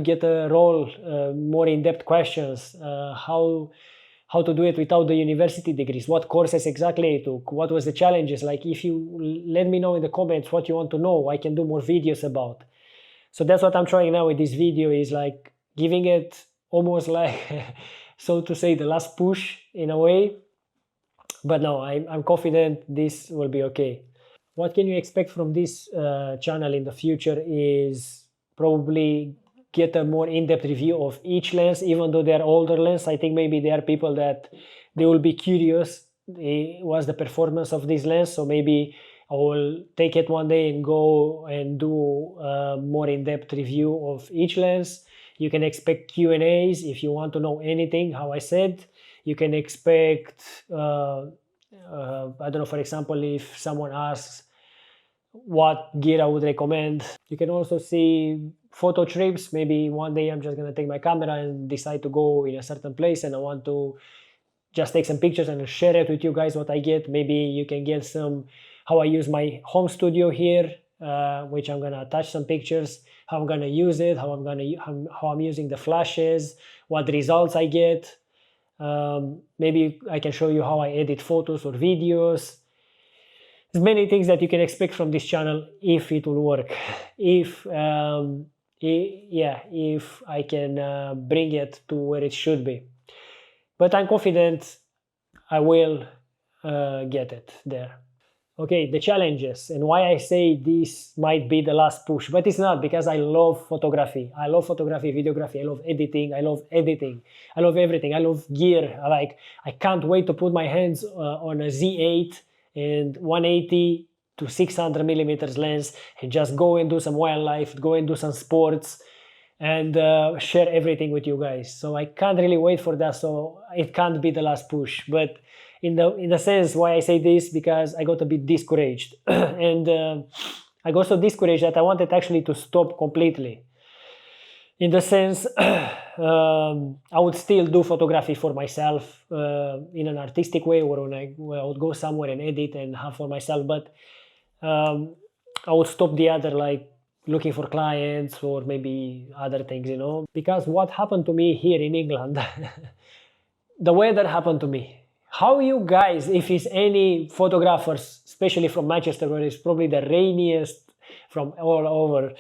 get a role, more in-depth questions, how to do it without the university degrees, what courses exactly I took, what was the challenges. Like, if you let me know in the comments what you want to know, I can do more videos about. So that's what I'm trying now with this video, is like giving it almost like so to say, the last push in a way. But no, I'm confident this will be okay. What can you expect from this channel in the future is probably get a more in-depth review of each lens, even though they're older lens. I think maybe there are people that they will be curious, what's the performance of this lens. So maybe I will take it one day and go and do a more in-depth review of each lens. You can expect Q&As if you want to know anything, how I said. You can expect, I don't know, for example, if someone asks what gear I would recommend. You can also see photo trips. Maybe one day I'm just going to take my camera and decide to go in a certain place, and I want to just take some pictures and share it with you guys what I get. Maybe you can get some how I use my home studio here, which I'm gonna attach some pictures, how I'm gonna use it, how I'm using the flashes, what results I get. Maybe I can show you how I edit photos or videos. There's many things that you can expect from this channel if it will work. If I can bring it to where it should be. But I'm confident I will get it there. Okay, the challenges and why I say this might be the last push, but it's not, because I love photography. I love photography, videography, I love editing, I love everything. I love gear. I can't wait to put my hands on a Z8 and 180 to 600 millimeters lens and just go and do some wildlife, go and do some sports, and share everything with you guys. So I can't really wait for that, so it can't be the last push. But in the sense why I say this, because I got a bit discouraged and I got so discouraged that I wanted actually to stop completely. In the sense, I would still do photography for myself in an artistic way, or when I would go somewhere and edit and have for myself, but I would stop the other, like looking for clients or maybe other things, you know. Because what happened to me here in England, the weather happened to me. How you guys, if it's any photographers, especially from Manchester, where it's probably the rainiest from all over,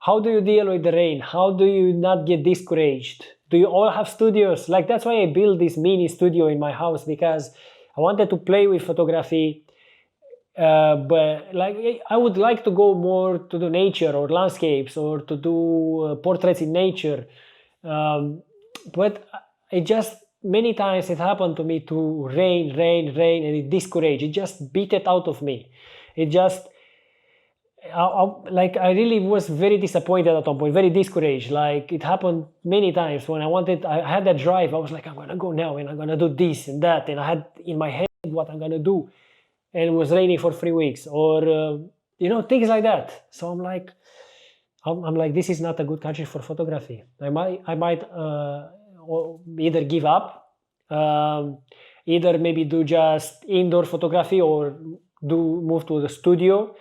how do you deal with the rain? How do you not get discouraged? Do you all have studios? Like, that's why I built this mini studio in my house, because I wanted to play with photography. But like, I would like to go more to the nature or landscapes or to do portraits in nature. But it just, many times it happened to me to rain, and it discouraged. It just beat it out of me. It just, I really was very disappointed at one point, very discouraged. Like, it happened many times when I had that drive. I was like, I'm gonna go now and I'm gonna do this and that, and I had in my head what I'm gonna do, and it was raining for 3 weeks, or you know, things like that. So I'm like, this is not a good country for photography. I might either give up, either maybe do just indoor photography, or move to the studio.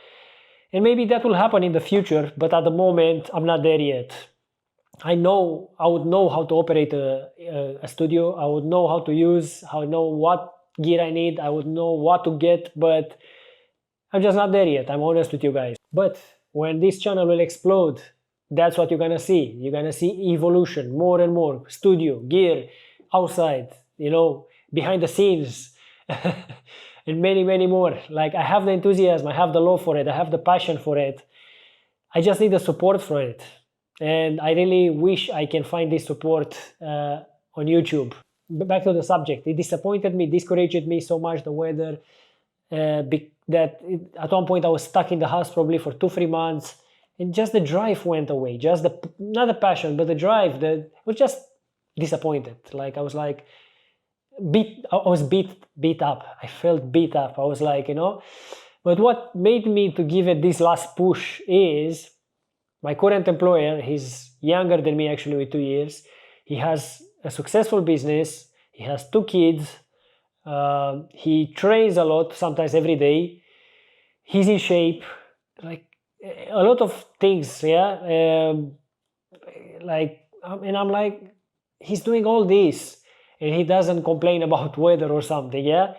And maybe that will happen in the future, but at the moment, I'm not there yet. I would know how to operate a studio. I would know how to use, I would know what gear I need. I would know what to get, but I'm just not there yet. I'm honest with you guys. But when this channel will explode, that's what you're gonna see. You're gonna see evolution, more and more. Studio, gear, outside, you know, behind the scenes. And many, many more. Like, I have the enthusiasm, I have the love for it, I have the passion for it. I just need the support for it. And I really wish I can find this support on YouTube. But back to the subject. It disappointed me, discouraged me so much, the weather, that at one point I was stuck in the house probably for 2-3 months. And just the drive went away. Just not the passion, but the drive. I was just disappointed. Like, I was like, I was beat up. I felt beat up. I was like, you know. But what made me to give it this last push is my current employer. He's younger than me, actually, with 2 years. He has a successful business. He has 2 kids. He trains a lot, sometimes every day. He's in shape. Like, a lot of things, yeah. And I'm like, he's doing all this, and he doesn't complain about weather or something, yeah?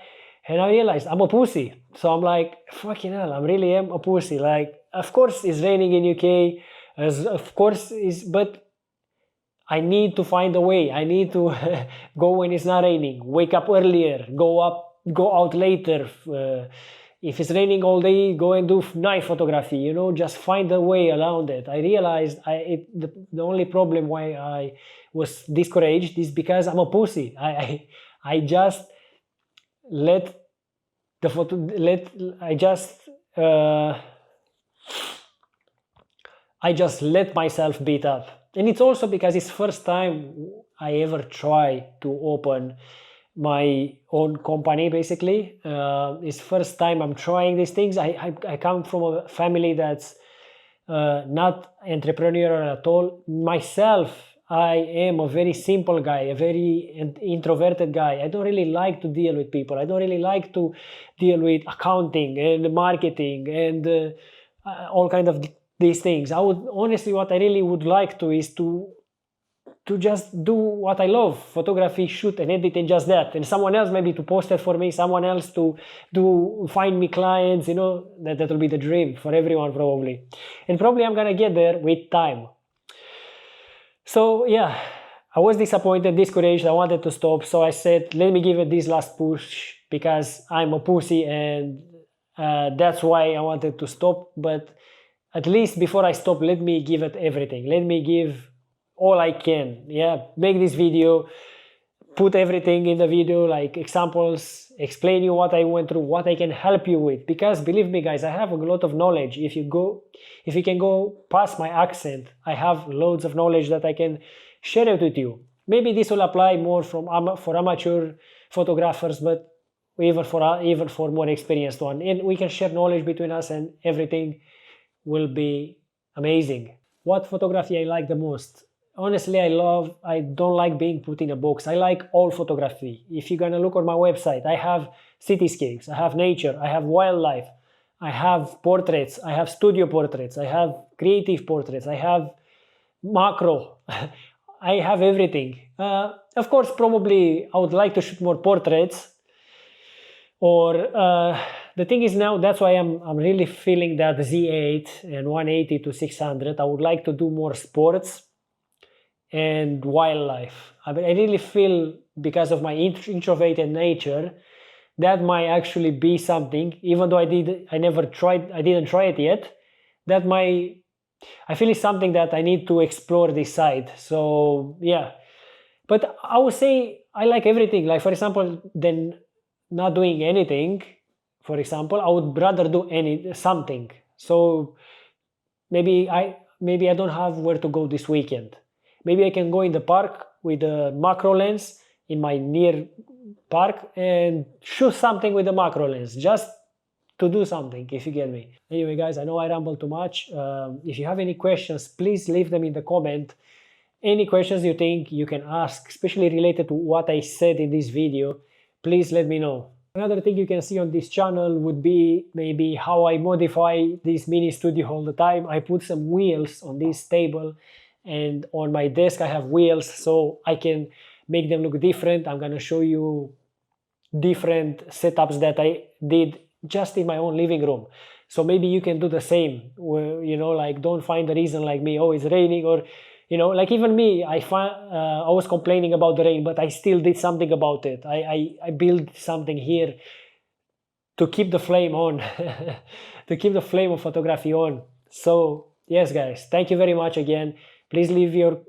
And I realized I'm a pussy. So I'm like, fucking hell, I really am a pussy. Like, of course it's raining in UK, but I need to find a way. I need to go when it's not raining, wake up earlier, go out later. If it's raining all day, go and do night photography, you know, just find a way around it. I realized the only problem why I was discouraged is because I'm a pussy. I just let myself beat up. And it's also because it's first time I ever try to open my own company, basically. It's first time I'm trying these things. I come from a family that's not entrepreneurial at all. Myself, I am a very simple guy, a very introverted guy. I don't really like to deal with people. I don't really like to deal with accounting and marketing and all kind of these things. I would honestly, what I really would like to is to just do what I love, photography, shoot and edit, and just that. And someone else maybe to post it for me, someone else to find me clients, you know, that will be the dream for everyone probably. And probably I'm gonna get there with time. So yeah, I was disappointed, discouraged, I wanted to stop. So I said, let me give it this last push because I'm a pussy, and that's why I wanted to stop. But at least before I stop, let me give it everything. Let me give all I can. Yeah, make this video, put everything in the video, like examples, explain you what I went through, what I can help you with. Because believe me guys, I have a lot of knowledge. If you can go past my accent, I have loads of knowledge that I can share it with you. Maybe this will apply more for amateur photographers, but even for more experienced one. And we can share knowledge between us, and everything will be amazing. What photography I like the most? Honestly, I don't like being put in a box. I like all photography. If you're gonna look on my website, I have cityscapes, I have nature, I have wildlife, I have portraits, I have studio portraits, I have creative portraits, I have macro, I have everything. Of course, probably I would like to shoot more portraits, or the thing is now, that's why I'm really feeling that Z8 and 180 to 600. I would like to do more sports and wildlife. I really feel, because of my introverted nature, that might actually be something, even though I didn't try it yet. I feel it's something that I need to explore this side. So yeah, but I would say I like everything. Like for example, then not doing anything, for example, I would rather do something. So maybe I don't have where to go this weekend. Maybe I can go in the park with a macro lens in my near park and shoot something with the macro lens, just to do something, if you get me. Anyway guys, I know I ramble too much. If you have any questions, please leave them in the comment. Any questions you think you can ask, especially related to what I said in this video, please let me know. Another thing you can see on this channel would be maybe how I modify this mini studio all the time. I put some wheels on this table, and on my desk I have wheels, so I can make them look different. I'm gonna show you different setups that I did just in my own living room. So maybe you can do the same, where, you know, like don't find a reason like me, oh it's raining, or you know, like even me, I was complaining about the rain, but I still did something about it. I built something here to keep the flame on, to keep the flame of photography on. So yes guys, thank you very much again. Please leave your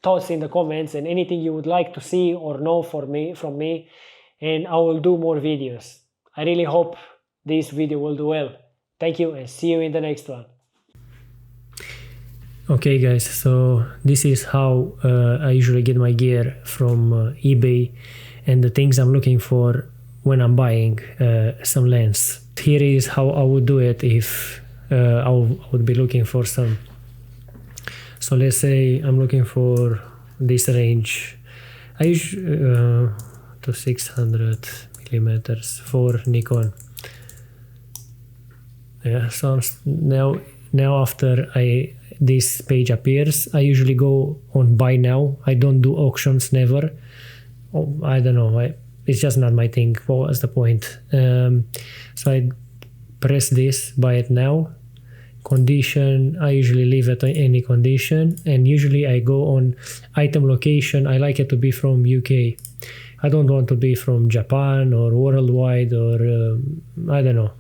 thoughts in the comments and anything you would like to see or know from me, and I will do more videos. I really hope this video will do well. Thank you, and see you in the next one. Okay guys, so this is how I usually get my gear from eBay and the things I'm looking for when I'm buying some lens. Here is how I would do it if I would be looking for some. So let's say I'm looking for this range. I use to 600 millimeters for Nikon. Yeah, so now after this page appears, I usually go on buy now. I don't do auctions, never. Oh, I don't know, it's just not my thing. What was the point? So I press this, buy it now. Condition, I usually leave it on any condition, and usually I go on item location. I like it to be from UK. I don't want to be from Japan or worldwide, or I don't know.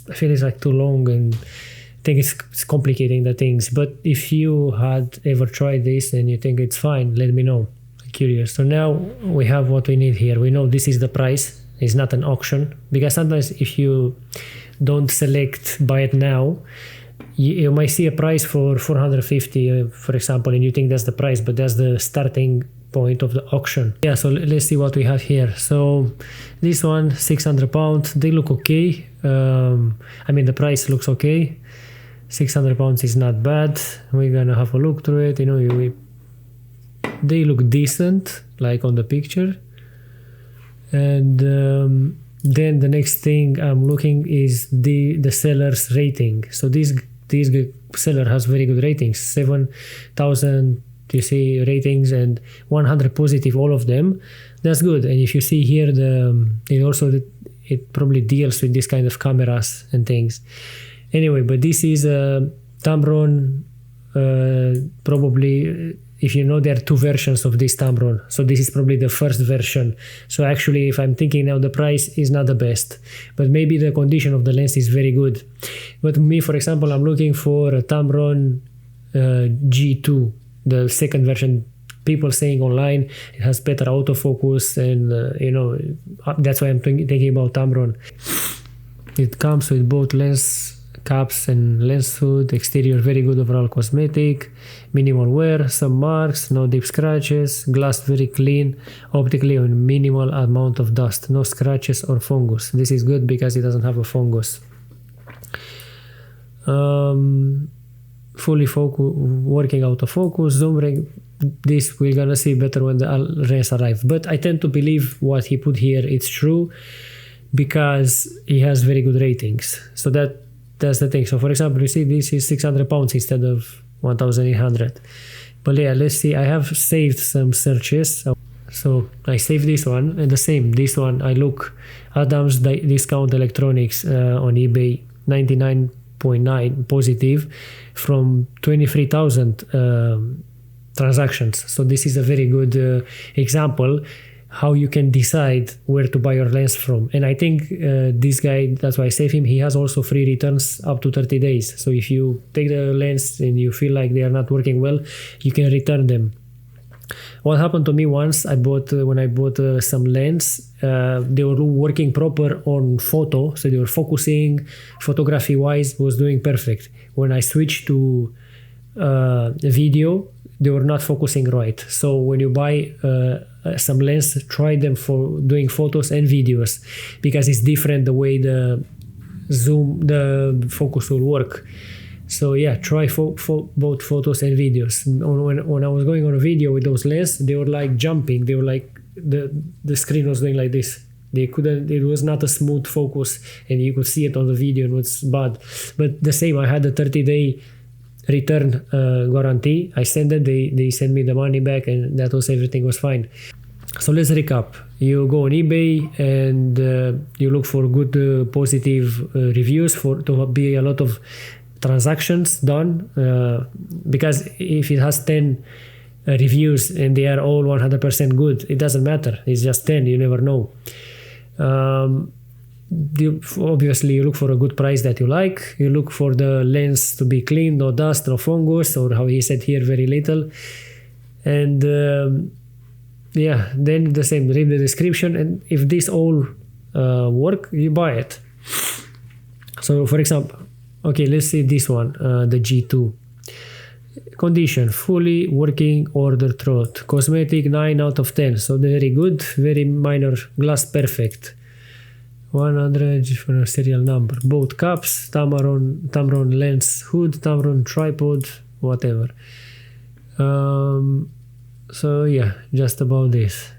I feel it's like too long, and I think it's complicating the things. But if you had ever tried this and you think it's fine, let me know. I'm curious. So now we have what we need here. We know this is the price. It's not an auction, because sometimes if you don't select buy it now, you might see a price for 450, for example, and you think that's the price, but that's the starting point of the auction. Yeah, so let's see what we have here. So this one, £600, they look okay. I mean, the price looks okay. £600 is not bad. We're gonna have a look through it. They look decent, like on the picture. And then the next thing I'm looking is the seller's rating. So this seller has very good ratings, 7,000 you see ratings and 100 positive, all of them. That's good. And if you see here, it probably deals with this kind of cameras and things. Anyway, but this is a Tamron, probably, if you know, there are two versions of this Tamron. So this is probably the first version. So actually, if I'm thinking now, the price is not the best, but maybe the condition of the lens is very good. But me, for example, I'm looking for a Tamron G2, the second version. People saying online it has better autofocus, and that's why I'm thinking about Tamron. It comes with both lens caps and lens hood. Exterior very good, overall cosmetic, minimal wear, some marks, no deep scratches, glass very clean, optically on minimal amount of dust, no scratches or fungus. This is good because it doesn't have a fungus. Fully working autofocus, zoom ring. This we're gonna see better when the lens arrives. But I tend to believe what he put here, it's true, because he has very good ratings. So that's the thing. So for example, you see this is £600 instead of 1,800. But yeah, let's see. I have saved some searches. So I saved this one, and the same, this one, I look Adams Discount Electronics on eBay, 99.9 positive from 23,000 transactions. So this is a very good example how you can decide where to buy your lens from. And I think this guy, that's why I save him, he has also free returns up to 30 days. So if you take the lens and you feel like they are not working well, you can return them. What happened to me once, when I bought some lens, they were working proper on photo, so they were focusing, photography wise was doing perfect. When I switched to video, they were not focusing right. So when you buy some lens, try them for doing photos and videos, because it's different the way the focus will work. So yeah, try both photos and videos. When I was going on a video with those lenses, they were like jumping. They were like the screen was going like this. It was not a smooth focus, and you could see it on the video, and it was bad. But the same, I had a 30-day return guarantee. I sent it, they sent me the money back, and that was everything was fine. So let's recap. You go on eBay and you look for good positive reviews to be a lot of transactions done, because if it has 10 reviews and they are all 100% good, it doesn't matter. It's just 10, you never know. Obviously you look for a good price that you like. You look for the lens to be clean, no dust, no fungus, or how he said here, very little. And then the same, read the description, and if this all work, you buy it. So for example, okay, let's see this one, the G2. Condition, fully working order throat. Cosmetic, 9 out of 10. So very good, very minor, glass perfect. 100 for a serial number. Both caps, Tamron lens hood, Tamron tripod, whatever. So yeah, just about this.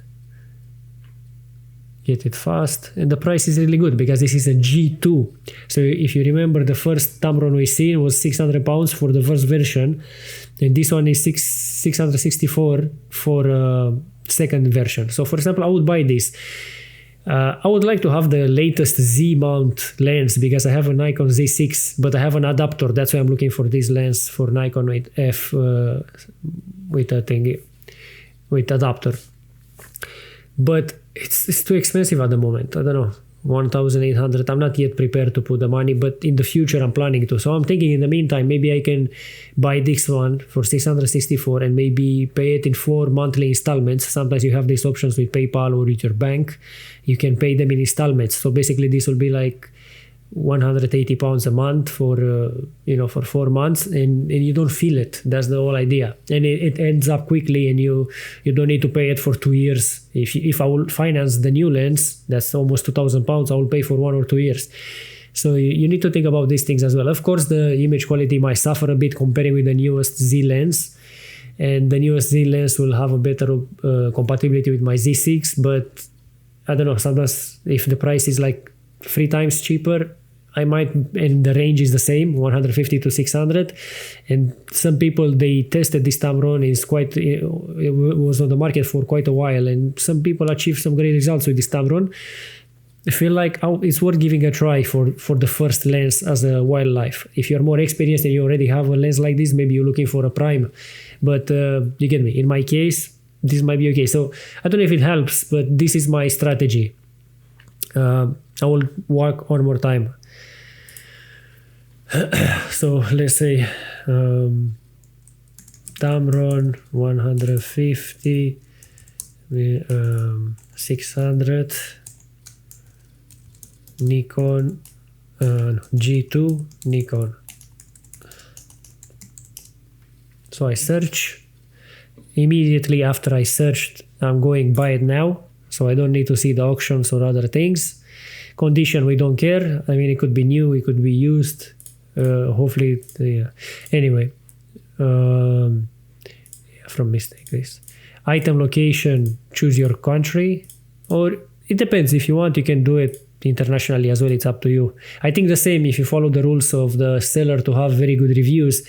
Get it fast, and the price is really good because this is a G2. So if you remember, the first Tamron we seen was £600 for the first version, and this one is 664 for second version. So for example, I would buy this. I would like to have the latest Z mount lens because I have a Nikon Z6, but I have an adapter. That's why I'm looking for this lens for Nikon with F with a thingy, with adapter. But it's too expensive at the moment. I don't know, 1,800. I'm not yet prepared to put the money, but in the future I'm planning to. So I'm thinking in the meantime, maybe I can buy this one for 664 and maybe pay it in 4 monthly installments. Sometimes you have these options with PayPal or with your bank. You can pay them in installments. So basically this will be like £180 a month for for 4 months, and you don't feel it. That's the whole idea, and it ends up quickly, and you don't need to pay it for 2 years. If I will finance the new lens, that's almost £2,000. I will pay for 1 or 2 years. So you need to think about these things as well. Of course, the image quality might suffer a bit comparing with the newest Z lens, and the newest Z lens will have a better compatibility with my Z6, but I don't know, sometimes if the price is like 3 times cheaper, I might, and the range is the same, 150 to 600. And some people, they tested this Tamron, it was on the market for quite a while, and some people achieved some great results with this Tamron. I feel like it's worth giving a try for the first lens as a wildlife. If you're more experienced and you already have a lens like this, maybe you're looking for a prime. But you get me. In my case, this might be okay. So I don't know if it helps, but this is my strategy. I will walk one more time. So let's say Tamron 150, 600, Nikon G2, Nikon. So I search. Immediately after I searched, I'm going buy it now. So I don't need to see the auctions or other things. Condition, we don't care. I mean, it could be new, it could be used. Hopefully, yeah. Anyway, from mistake this. Item location, choose your country. Or it depends. If you want, you can do it internationally as well. It's up to you. I think the same, if you follow the rules of the seller to have very good reviews,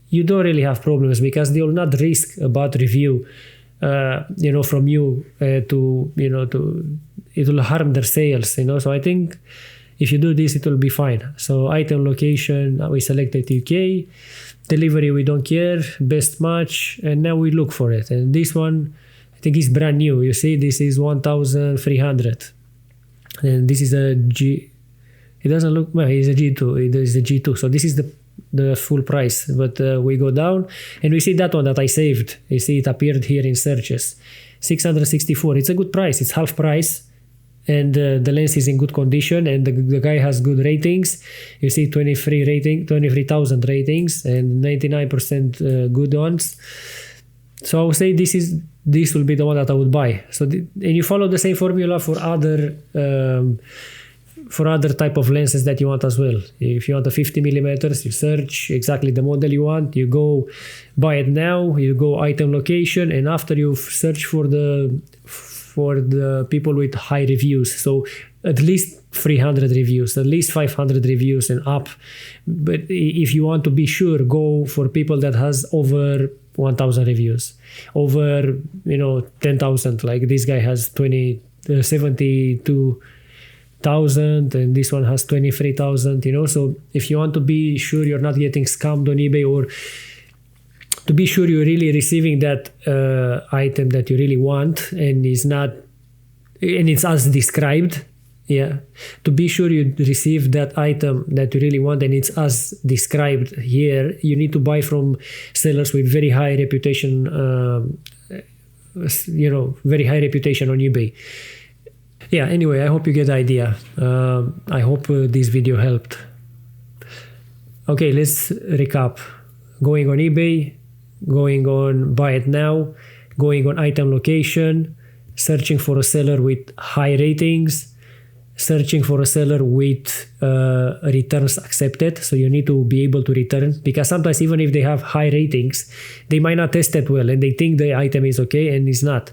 you don't really have problems, because they will not risk a bad review, from you it will harm their sales, So I think if you do this, it will be fine. So item location, we selected UK. Delivery, we don't care. Best match, and now we look for it. And this one, I think is brand new. You see, this is 1,300. And this is a G. It doesn't look, well, it's a G2. It is a G2. So this is the full price, but we go down and we see that one that I saved. You see it appeared here in searches, 664. It's a good price. It's half price, and the lens is in good condition, and the guy has good ratings. You see 23,000 ratings and 99% good ones. So I would say this will be the one that I would buy. So and you follow the same formula for other type of lenses that you want as well. If you want a 50 millimeters, you search exactly the model you want, you go buy it now, you go item location, and after you search for the people with high reviews. So at least 300 reviews, at least 500 reviews and up. But if you want to be sure, go for people that has over 1,000 reviews, over 10,000. Like this guy has 72,000 and this one has 23,000. So if you want to be sure you're not getting scammed on eBay, or to be sure you're really receiving that item that you really want and it's as described. Yeah, to be sure you receive that item that you really want and it's as described here, you need to buy from sellers with very high reputation, very high reputation on eBay. Yeah, anyway, I hope you get the idea. I hope this video helped. Okay, let's recap. Going on eBay, going on buy it now, going on item location, searching for a seller with high ratings, searching for a seller with returns accepted. So you need to be able to return, because sometimes even if they have high ratings, they might not test it well and they think the item is okay and it's not.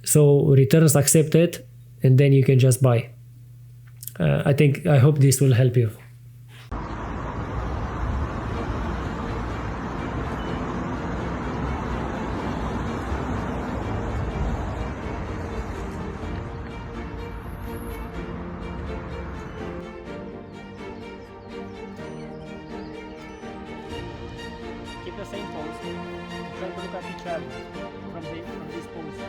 So returns accepted, and then you can just buy. I hope this will help you. Keep the same pose. Try to look at each other from this pose.